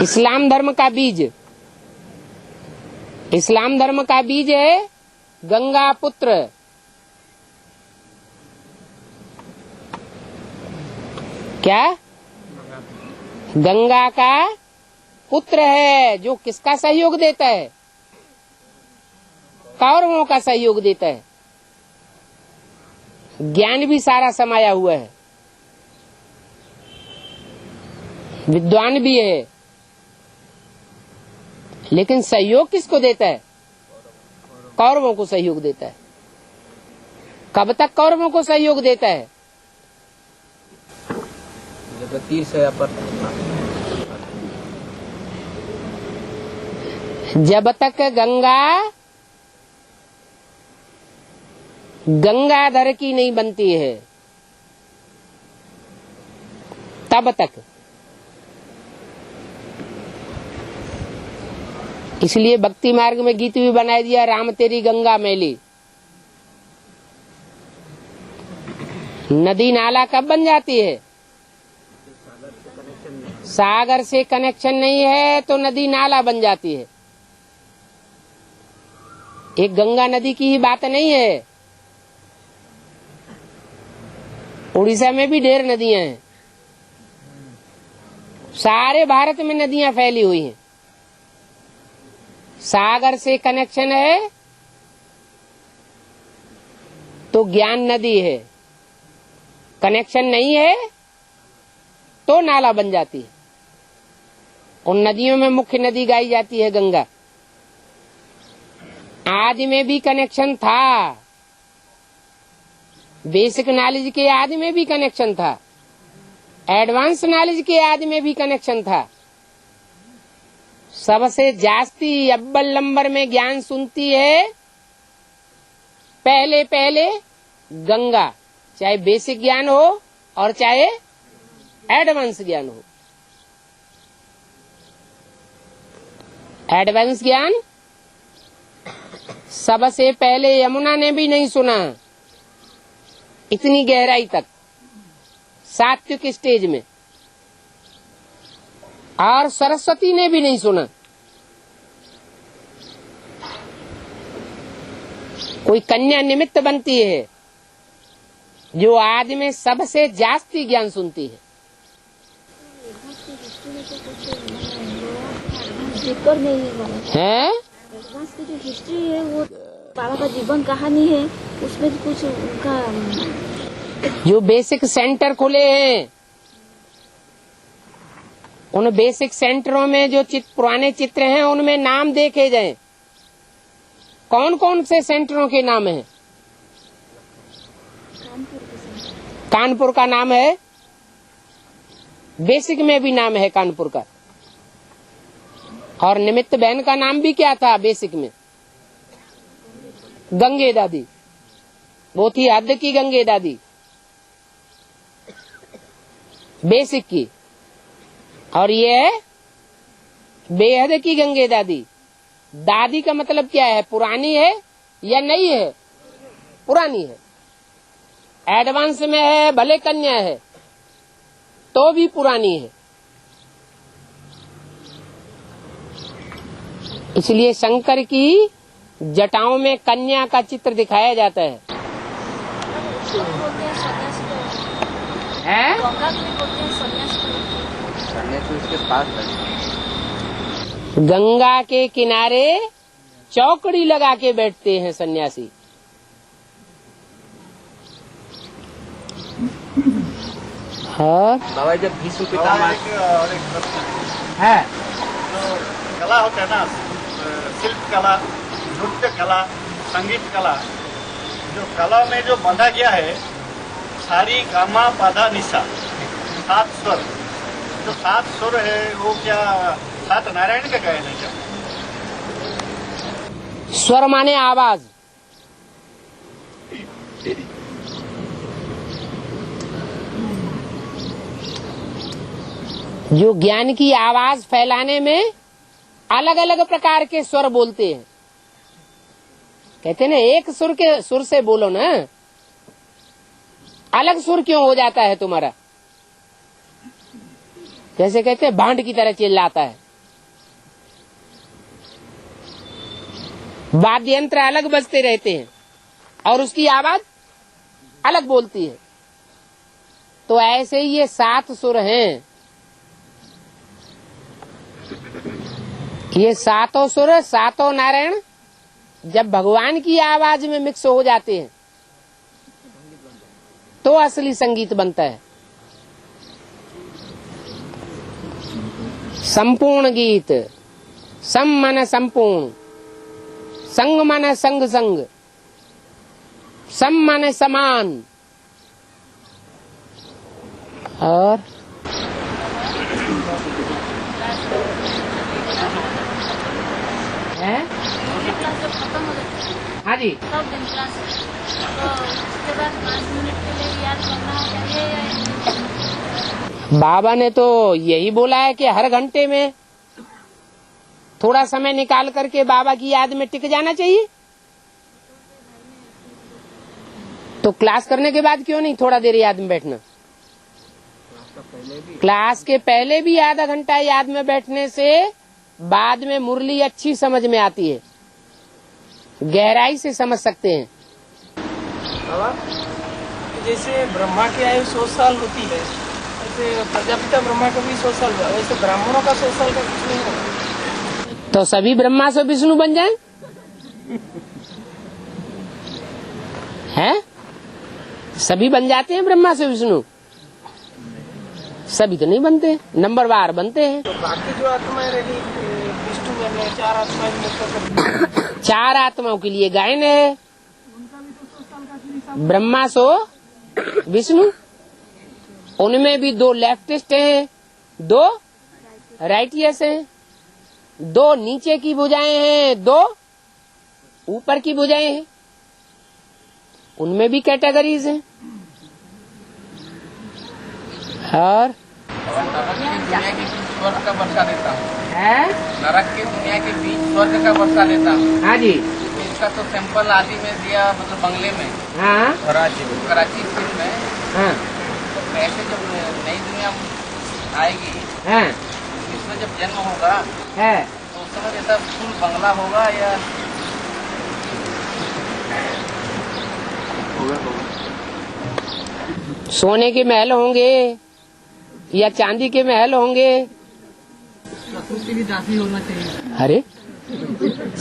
S1: इस्लाम धर्म का बीज, इस्लाम धर्म का बीज है गंगा पुत्र। क्या? गंगा का पुत्र है, जो किसका सहयोग देता है? कौरवों का सहयोग देता है। ज्ञान भी सारा समाया हुआ है, विद्वान भी है, लेकिन सहयोग किसको देता है? कौरवों को सहयोग देता है। कब तक कौरवों को सहयोग देता है?
S5: जब तीर से
S1: जब तक गंगाधर की नहीं बनती है तब तक। इसलिए भक्ति मार्ग में गीत भी बना दिया, राम तेरी गंगा मैली। नदी नाला कब बन जाती है? सागर से कनेक्शन नहीं है तो नदी नाला बन जाती है। एक गंगा नदी की ही बात नहीं है, उड़ीसा में भी ढेर नदियां हैं, सारे भारत में नदियां फैली हुई हैं। सागर से कनेक्शन है तो ज्ञान नदी है, कनेक्शन नहीं है तो नाला बन जाती है। उन नदियों में मुख्य नदी गाई जाती है गंगा। आदि में भी कनेक्शन था, बेसिक नॉलेज के आदि में भी कनेक्शन था, एडवांस नॉलेज के आदि में भी कनेक्शन था। सबसे जास्ती अव्वल नंबर में ज्ञान सुनती है पहले पहले गंगा, चाहे बेसिक ज्ञान हो और चाहे एडवांस ज्ञान हो। एडवांस ज्ञान सबसे पहले यमुना ने भी नहीं सुना, इतनी गहराई तक, सात्विक स्टेज में, और सरस्वती ने भी नहीं सुना। कोई कन्या निमित्त बनती है जो आदि में सबसे जास्ती ज्ञान सुनती है।
S8: एडवांस की जो हिस्ट्री है वो बाबा का जीवन कहानी है, उसमें कुछ उनका
S1: जो बेसिक सेंटर खुले हैं, उन बेसिक सेंटरों में जो पुराने चित्र हैं उनमें नाम देखे जाएं। कौन कौन से सेंटरों के नाम हैं? कानपुर का नाम है, बेसिक में भी नाम है कानपुर का। और निमित्त बहन का नाम भी क्या था बेसिक में? गंगे दादी। वो थी हद की गंगे दादी, बेसिक की। और ये है बेहद की गंगे दादी। दादी का मतलब क्या है? पुरानी है या नई है? पुरानी है। एडवांस में है, भले कन्या है तो भी पुरानी है। इसलिए शंकर की जटाओं में कन्या का चित्र दिखाया जाता है। गंगा के किनारे चौकड़ी लगा के बैठते हैं सन्यासी। हाँ
S5: बाबा, जब भीष्म पितामह
S4: है कला होता है ना, शिल्प कला, नृत्य कला, संगीत कला, जो कला में जो बांधा गया है सारी गामा पाधा निशा, 7 स्वर। जो 7 स्वर है वो क्या 7 नारायण का गायन है क्या?
S1: स्वर माने आवाज। जो ज्ञान की आवाज फैलाने में अलग अलग प्रकार के स्वर बोलते हैं। कहते हैं ना, एक सुर से बोलो ना, अलग सुर क्यों हो जाता है तुम्हारा? जैसे कहते हैं भांड की तरह चिल्लाता है। वाद्य यंत्र अलग बजते रहते हैं और उसकी आवाज अलग बोलती है। तो ऐसे ही ये 7 सुर हैं, ये 7 सुर 7 नारायण जब भगवान की आवाज में मिक्स हो जाते हैं तो असली संगीत बनता है। संपूर्ण गीत, सम मन संपूर्ण, संग मन संग संग, सम मन समान। और है हाँ जी,
S8: सब दिन क्लास, तो उसके बाद 5 मिनट के लिए याद करना चाहिए या
S1: बाबा ने तो यही बोला है कि हर घंटे में थोड़ा समय निकाल करके बाबा की याद में टिक जाना चाहिए। तो क्लास करने के बाद क्यों नहीं थोड़ा देर याद में बैठना? क्लास के पहले भी आधा घंटा याद में बैठने से बाद में मुरली अच्छी समझ में आती है, गहराई से समझ सकते हैं।
S3: जैसे ब्रह्मा की आयु 100 साल होती है, ऐसे प्रजापिता ब्रह्मा का भी 100 साल हुआ, वैसे ब्राह्मणों का 100 साल का कुछ नहीं होगा।
S1: तो सभी ब्रह्मा से विष्णु बन जाएं? हैं? सभी बन जाते हैं ब्रह्मा से विष्णु? सभी तो नहीं बनते, नंबरवार बनते हैं।
S3: तो बाकी जो आत्माएं रही विष्णु में 4 आत्माएं
S1: 4 आत्माओं के लिए गायन है, ब्रह्मा सो विष्णु। उनमें भी 2 लेफ्टिस्ट हैं, 2 राइटियस हैं, 2 नीचे की भुजाएं हैं, 2 ऊपर की भुजाएं हैं। उनमें भी कैटेगरीज हैं। और
S5: नरक की दुनिया के बीच स्वर्ग का वर्षा देता हूँ,
S1: है
S5: नरक की दुनिया के बीच स्वर्ग का वर्षा देता हूँ।
S1: हाँ जी,
S5: इसका तो सैंपल आदि में दिया, मतलब बंगले में,
S1: हाँ
S5: कराची फिल्म में।
S1: हाँ
S5: तो ऐसे जब नई दुनिया आएगी,
S1: हाँ
S5: इसमें जब जन्म होगा
S1: है,
S5: तो उस समय जैसा फुल बंगला होगा या
S1: सोने के महल होंगे या चांदी के महल होंगे?
S3: प्रकृति भी दासी होना चाहिए।
S1: अरे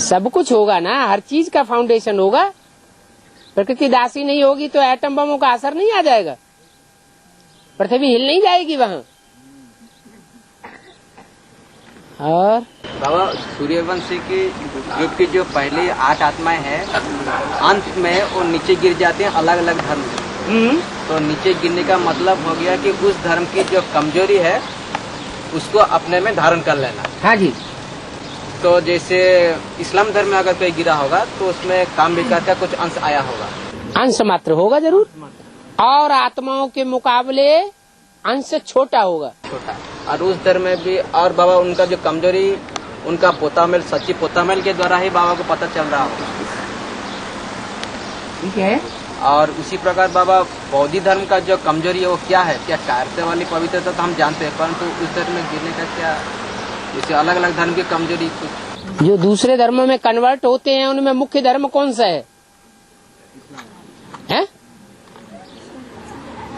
S1: सब कुछ होगा ना, हर चीज का फाउंडेशन होगा। प्रकृति दासी नहीं होगी तो एटम बमों का असर नहीं आ जाएगा, पृथ्वी हिल नहीं जाएगी वहाँ। और
S5: बाबा सूर्यवंशी की युग की जो पहले 8 आत्माएं हैं, अंत में वो नीचे गिर जाते हैं अलग अलग धर्म में। तो नीचे गिरने का मतलब हो गया कि उस धर्म की जो कमजोरी है उसको अपने में धारण कर लेना।
S1: हाँ जी,
S5: तो जैसे इस्लाम धर्म में अगर कोई गिरा होगा तो उसमें काम विकार का कुछ अंश आया होगा,
S1: अंश मात्र होगा जरूर, और आत्माओं के मुकाबले अंश छोटा होगा।
S5: छोटा। और उस धर्म में भी, और बाबा उनका जो कमजोरी, उनका पोतामेल, सच्ची पोतामेल के द्वारा ही बाबा को पता चल रहा होगा।
S1: ठीक है।
S5: और उसी प्रकार बाबा बौद्ध धर्म का जो कमजोरी है वो क्या है? क्या कारते वाली पवित्रता तो हम जानते हैं, परंतु उस धर्म में गिरने का क्या, जैसे अलग अलग धर्म की कमजोरी कुछ।
S1: जो दूसरे धर्मों में कन्वर्ट होते हैं उनमें मुख्य धर्म कौन सा है?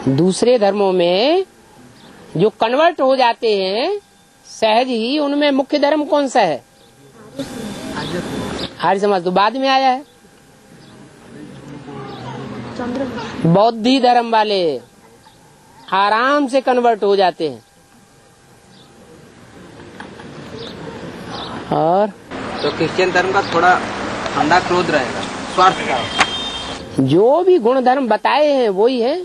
S1: दूसरे धर्मों में जो कन्वर्ट हो जाते हैं सहज ही, उनमें मुख्य धर्म कौन सा है? आर्य समाज तो बाद में आया है। बौद्धी धर्म वाले आराम से कन्वर्ट हो जाते हैं। और
S5: तो क्रिश्चियन धर्म का थोड़ा ठंडा क्रोध रहेगा, स्वार्थ का।
S1: जो भी गुण धर्म बताए हैं वही है।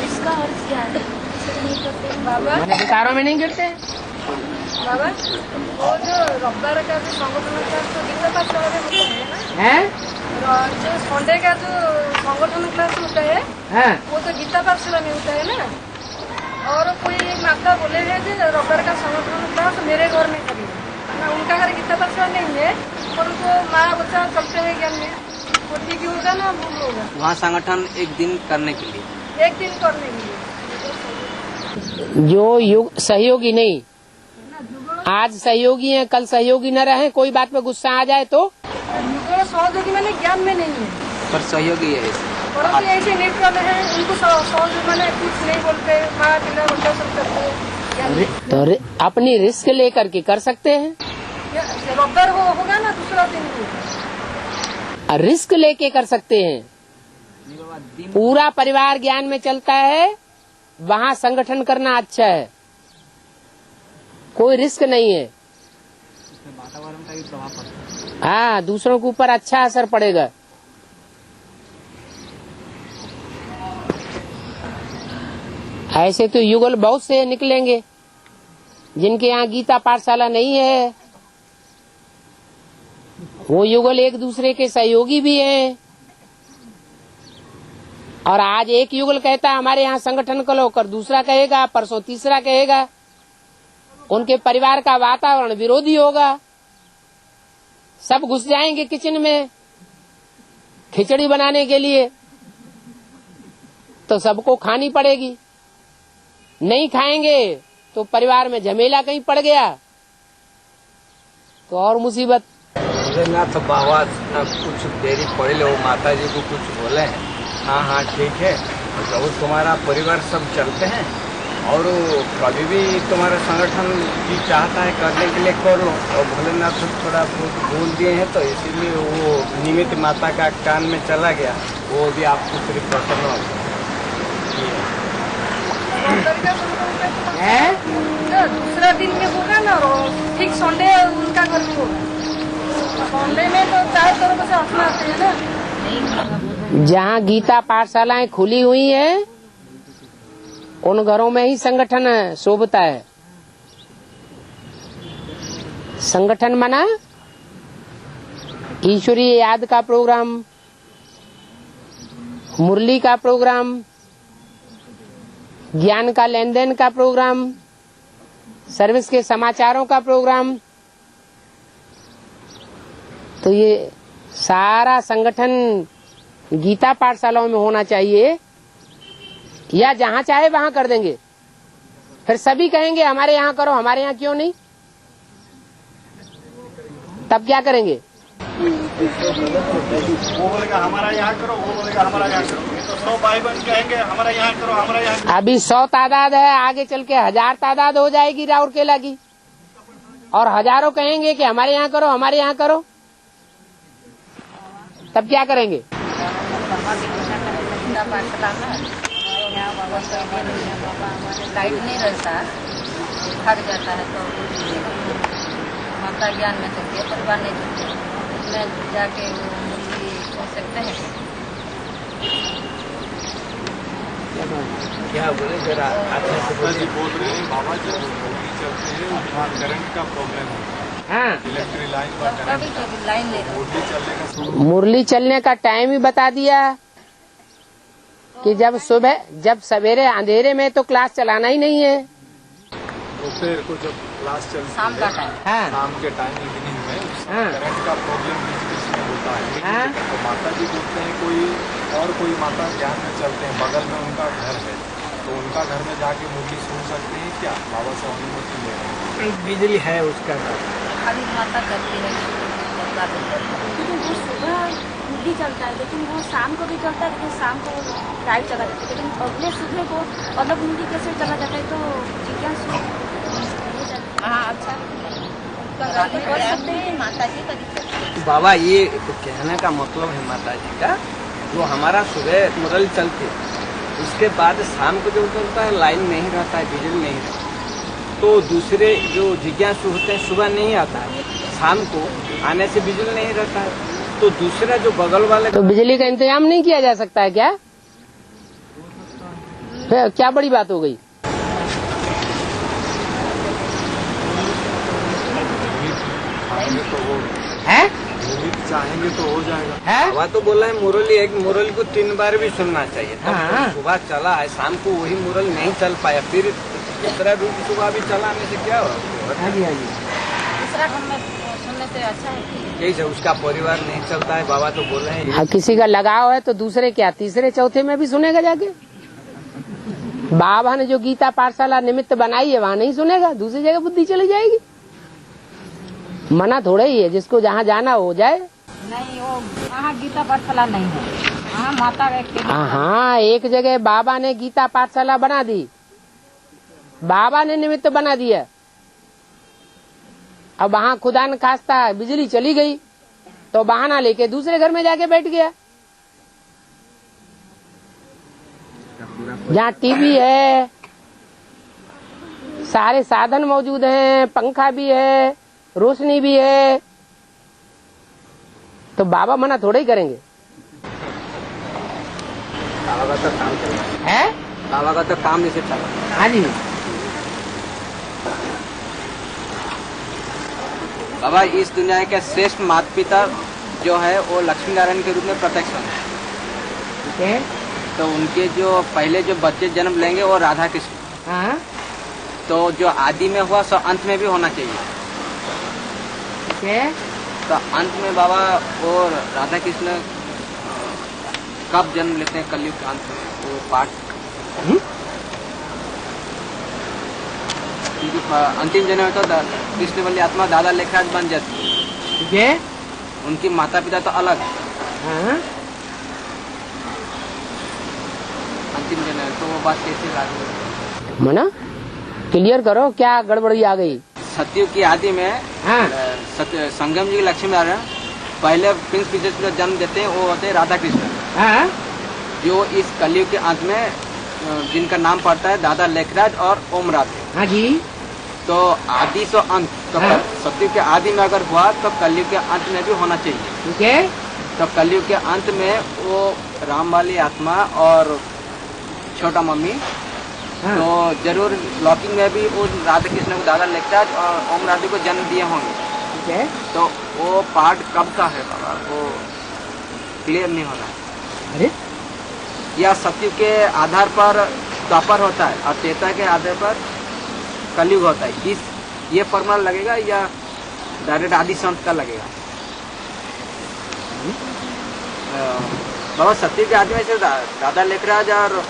S8: इसका अर्थ क्या है?
S6: बाबा
S1: विकारों में नहीं गिरते।
S6: बाबा वो जो रविवार का जो संगठन क्लास तो गीता पाठशाला में होता है ना,
S1: हैं?
S6: जो संडे का जो संगठन क्लास होता है
S1: हैं?
S6: वो तो गीता पाठशाला में होता है ना। और कोई एक माता बोले है कि रविवार का संगठन क्लास मेरे घर में करिए ना, उनका घर गीता पाठशाला नहीं है, पर उनको माँ बच्चा चलते हैं ज्ञान में, वो ठीक होगा ना भूल होगा?
S5: वहाँ संगठन एक दिन करने के लिए,
S6: एक दिन करने के लिए
S1: जो युग सहयोगी नहीं, आज सहयोगी हैं, कल सहयोगी न रहे, कोई बात पे गुस्सा आ जाए तो
S6: सहयोगी मैंने ज्ञान में नहीं है,
S5: पर सहयोगी है।
S6: पड़ोसी ऐसे न्यूट्रल है, उनको सहयोगी मैंने कुछ नहीं बोलते, माँ पिला उल्टा सब करते हैं।
S1: तो अपनी रिस्क लेकर के कर सकते हैं।
S6: रब्बर होगा ना दूसरा दिन
S1: रिस्क लेके कर सकते हैं। पूरा परिवार ज्ञान में चलता है, वहाँ संगठन करना अच्छा है, कोई रिस्क नहीं है।
S5: वातावरण का भी प्रभाव पड़ता है।
S1: हाँ, दूसरों के ऊपर अच्छा असर पड़ेगा। ऐसे तो युगल बहुत से निकलेंगे जिनके यहाँ गीता पाठशाला नहीं है, वो युगल एक दूसरे के सहयोगी भी हैं। और आज एक युगल कहता है हमारे यहाँ संगठन करो, कर दूसरा कहेगा, परसों तीसरा कहेगा। उनके परिवार का वातावरण विरोधी होगा, सब घुस जाएंगे किचन में खिचड़ी बनाने के लिए, तो सबको खानी पड़ेगी। नहीं खाएंगे तो परिवार में झमेला कहीं पड़ गया तो और मुसीबत।
S9: भोलेनाथ बाबा कुछ देरी पहले वो माता जी को कुछ बोले हैं, हाँ हाँ ठीक है, तो तुम्हारा परिवार सब चलते हैं और कभी भी तुम्हारा संगठन की चाहता है करने के लिए कर लो। और भोलेनाथ थोड़ा बहुत बोल दिए हैं तो इसीलिए वो निमित्त माता का कान में चला गया, वो भी आपको सिर्फ प्रसन्न हो।
S6: दूसरा दिन में होगा ना, ठीक संडे उनका घर में होगा। संडे में तो चार तरफ से अपना आते हैं ना।
S1: जहाँ गीता पाठशालाएं खुली हुई है उन घरों में ही संगठन शोभता है। संगठन माना ईश्वरीय याद का प्रोग्राम, मुरली का प्रोग्राम, ज्ञान का लेन देन का प्रोग्राम, सर्विस के समाचारों का प्रोग्राम। तो ये सारा संगठन गीता पाठशालाओं में होना चाहिए, या जहाँ चाहे वहाँ कर देंगे। फिर सभी कहेंगे हमारे यहाँ करो, हमारे यहाँ क्यों नहीं? तब क्या करेंगे?
S4: वो बोलेगा हमारा यहाँ करो, वो बोलेगा हमारा यहाँ करो, तो 100 भाई बहन कहेंगे हमारा यहाँ करो, हमारा यहाँ करो।
S1: अभी 100 तादाद है, आगे चल के 1000 तादाद हो जाएगी राउरकेला की, और हजारों कहेंगे कि हमारे यहाँ करो, हमारे यहाँ करो। तब क्या करेंगे?
S7: लाइट नहीं रहता, थक जाता है तो माता ज्ञान में चलती है, परिवार नहीं चलती है, उसमें जाके वो मुर्गी हो सकते हैं।
S9: क्या बोले जरा अच्छा से बोलिए।
S2: बोल रहे हैं बाबा जब मुर्गी चलते हैं वहाँ करंट का प्रॉब्लम है।
S1: हाँ,
S2: इलेक्ट्रिक लाइन
S7: कभी लाइन ले
S2: मुर्गी चलने का
S1: मुरली चलने का टाइम ही बता दिया कि जब सुबह, जब सवेरे अंधेरे में तो क्लास चलाना ही नहीं है।
S2: दोपहर को जब क्लास चलती
S7: शाम का
S2: है,
S7: टाइम।
S1: हाँ,
S2: शाम के टाइम इवनिंग में
S1: हाँ।
S2: करंट का प्रॉब्लम बीच में होता है।
S1: हाँ।
S2: तो माता जी बोलते हैं कोई माता ज्ञान में चलते हैं, बगल में उनका घर है, तो उनका घर में जाके मुर्गी सुन सकते हैं क्या? बाबा से अनुमति ले रहे हैं।
S9: बिजली है उसका
S7: खाली माता करती है।
S8: लेकिन वो सुबह भी चलता है, लेकिन वो शाम को भी चलता है, लेकिन शाम को लाइट चला जाता है, लेकिन अगले सुबह को अलग मुंडी कैसे चला जाता है? तो जिज्ञासु
S7: हाँ, अच्छा कर सकते हैं माता जी कभी।
S9: बाबा ये तो कहने का मतलब है माता जी का, जो हमारा सुबह मुरली चलती है उसके बाद शाम को जो चलता है लाइन नहीं रहता है, बिजली नहीं रहता, तो दूसरे जो जिज्ञासु होते हैं सुबह नहीं आता है, शाम को आने से बिजली नहीं रहता है, तो दूसरा जो बगल वाले
S1: तो बिजली का इंतजाम नहीं किया जा सकता है क्या? फिर क्या बड़ी बात हो गई? है?
S2: चाहेंगे तो हो जाएगा।
S1: है?
S9: बाबा तो बोला है मुरली को 3 बार भी सुनना चाहिए। तब
S1: हाँ।
S9: सुबह चला है, शाम को वही मुरली नहीं चल पाया, फिर दूसरा रूप सुबह भी चलाने से क्या हुआ?
S1: हाँ जी, हाँ जी।
S7: दूसरा हमें सुनने से अच्छा है कि
S9: यही से उसका परिवार नहीं चलता है। बाबा तो बोले हैं
S1: हाँ, किसी का लगाव है तो दूसरे क्या तीसरे चौथे में भी सुनेगा जाके। बाबा ने जो गीता पाठशाला निमित्त बनाई है वहाँ नहीं सुनेगा, दूसरी जगह बुद्धि चली जाएगी। मना थोड़ा ही है, जिसको जहाँ जाना हो जाए।
S7: नहीं, वो वहाँ गीता पाठशाला नहीं है, वहाँ माता के।
S1: हाँ, एक जगह बाबा ने गीता पाठशाला बना दी, बाबा ने निमित्त बना दिया। अब वहाँ खुदा न खास्ता बिजली चली गई तो बहाना लेके दूसरे घर में जाके बैठ गया। जहाँ टीवी है, सारे साधन मौजूद हैं, पंखा भी है, रोशनी भी है, तो बाबा मना थोड़ा ही करेंगे।
S5: बाबा का तो काम चल रहा
S1: है,
S5: बाबा का तो काम इसे चल रहा है।
S1: हाँ जी।
S5: बाबा, इस दुनिया के श्रेष्ठ माता पिता जो है वो लक्ष्मी नारायण के रूप में प्रत्यक्ष है।
S1: ठीक है।
S5: तो उनके जो पहले जो बच्चे जन्म लेंगे वो राधा कृष्ण।
S1: हाँ।
S5: तो जो आदि में हुआ सो अंत में भी होना चाहिए।
S1: ठीक है।
S5: तो अंत में बाबा वो राधा कृष्ण कब जन्म लेते हैं? कलयुग के अंत में वो पाठ, क्योंकि अंतिम जन्म में तो कृष्ण वाली आत्मा दादा लेखराज बन जाती है।
S1: ठीक है।
S5: उनकी माता पिता तो अलग।
S1: हाँ।
S5: अंतिम जन्म है, तो वो बात कैसे लागू?
S1: मना क्लियर करो, क्या गड़बड़ी आ गई?
S5: सतयुग की आदि में
S1: हाँ।
S5: संगम जी लक्ष्मी नारायण पहले प्रिंस प्रिंसेस को जन्म देते हैं, वो होते हैं राधा कृष्ण।
S1: हाँ।
S5: जो इस कलयुग के अंत में जिनका नाम पड़ता है दादा लेखराज और ओम राधे।
S1: हाँ जी।
S5: तो आदि से अंत, तो
S1: हाँ।
S5: सतयुग के आदि में अगर हुआ तो कलयुग के अंत में भी होना चाहिए।
S1: ठीक है।
S5: तो कलयुग के अंत में वो राम वाली आत्मा और छोटा मम्मी,
S1: हाँ।
S5: तो जरूर लौकिंग में भी वो राधा कृष्ण को दादा लेखराज और ओम राधे को जन्म दिए होंगे।
S1: ठीक है।
S5: तो वो पार्ट कब का है बाबा, वो क्लियर नहीं हो रहा है।
S1: अरे,
S5: या सत्युग के आधार पर द्वापर होता है और त्रेता के आधार पर कलयुग होता है, इस ये फॉर्मूला लगेगा या डायरेक्ट आदि संत का लगेगा? बाबा, सत्युग के आदि में से दादा लेखराज और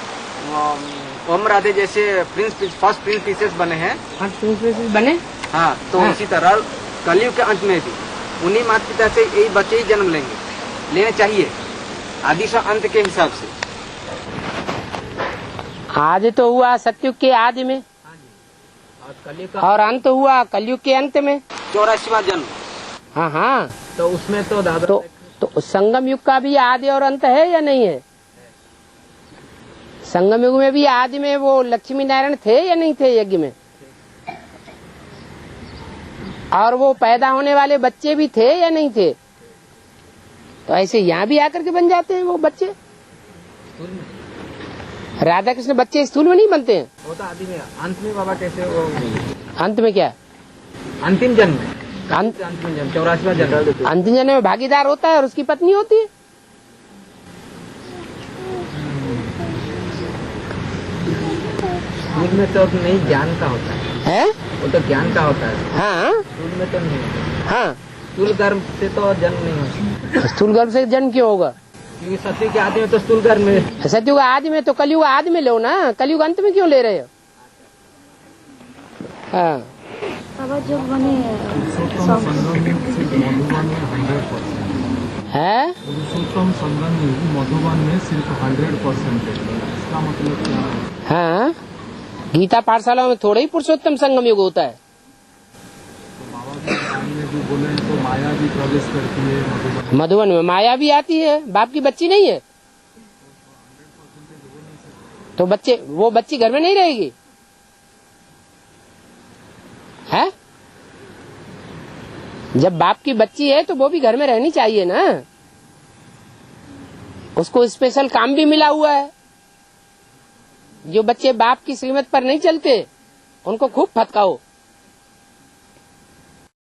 S5: ओम राधे जैसे फर्स्ट प्रिंस प्रिंसेस बने हैं।
S1: फर्स्ट प्रिंसेस बने।
S5: हाँ, तो
S1: हाँ।
S5: इसी तरह कलयुग के अंत में भी उन्हीं माता पिता से यही बच्चे ही जन्म लेने चाहिए आदि से अंत के हिसाब से।
S1: आदि तो हुआ सतयुग के आदि में और अंत हुआ कलयुग के अंत में,
S5: 84वां जन्म।
S1: हाँ हाँ।
S5: तो उसमें तो दादा
S1: तो संगम युग का भी आदि और अंत है या नहीं है? संगम युग में भी आदि में वो लक्ष्मी नारायण थे या नहीं थे यज्ञ में? और वो पैदा होने वाले बच्चे भी थे या नहीं थे? तो ऐसे यहाँ भी आकर के बन जाते हैं वो बच्चे। राधा कृष्ण बच्चे स्थूल में नहीं बनते हैं।
S5: वो तो आदि में, अंत में बाबा कैसे वो?
S1: अंत में क्या?
S5: अंतिम जन्म में, अंतिम जन्म 84वां जन्म।
S1: अंतिम जन्म में भागीदार होता है और उसकी पत्नी होती है।
S5: स्कूल में तो नहीं, ज्ञान का होता है। वो तो ज्ञान का होता है।
S1: हाँ।
S5: स्कूल में तो नहीं होता।
S1: हाँ।
S5: स्थूल गर्भ से तो जन्म नहीं होता।
S1: स्थूल गर्भ से जन्म क्यों होगा?
S5: क्योंकि सत्युग के आदि में तो स्थूल गर्भ में।
S1: सत्युग आदि में तो कलयुग आदि में लो ना, कलयुग अंत में क्यों ले रहे हो? हाँ।
S8: बाबा जो बने
S1: है
S2: पुरुषोत्तम संगम मधुबन में सिर्फ 100% है, इसका मतलब क्या है?
S1: हाँ, गीता पाठशाला में थोड़ा ही पुरुषोत्तम संगम युग होता है।
S2: तो बाबा जी जो बोले तो माया भी प्रवेश करती है
S1: मधुबन में, माया भी आती है, बाप की बच्ची नहीं है तो वो बच्ची घर में नहीं रहेगी है? जब बाप की बच्ची है तो वो भी घर में रहनी चाहिए ना, उसको स्पेशल काम भी मिला हुआ है। जो बच्चे बाप की श्रीमत पर नहीं चलते उनको खूब फटकाओ।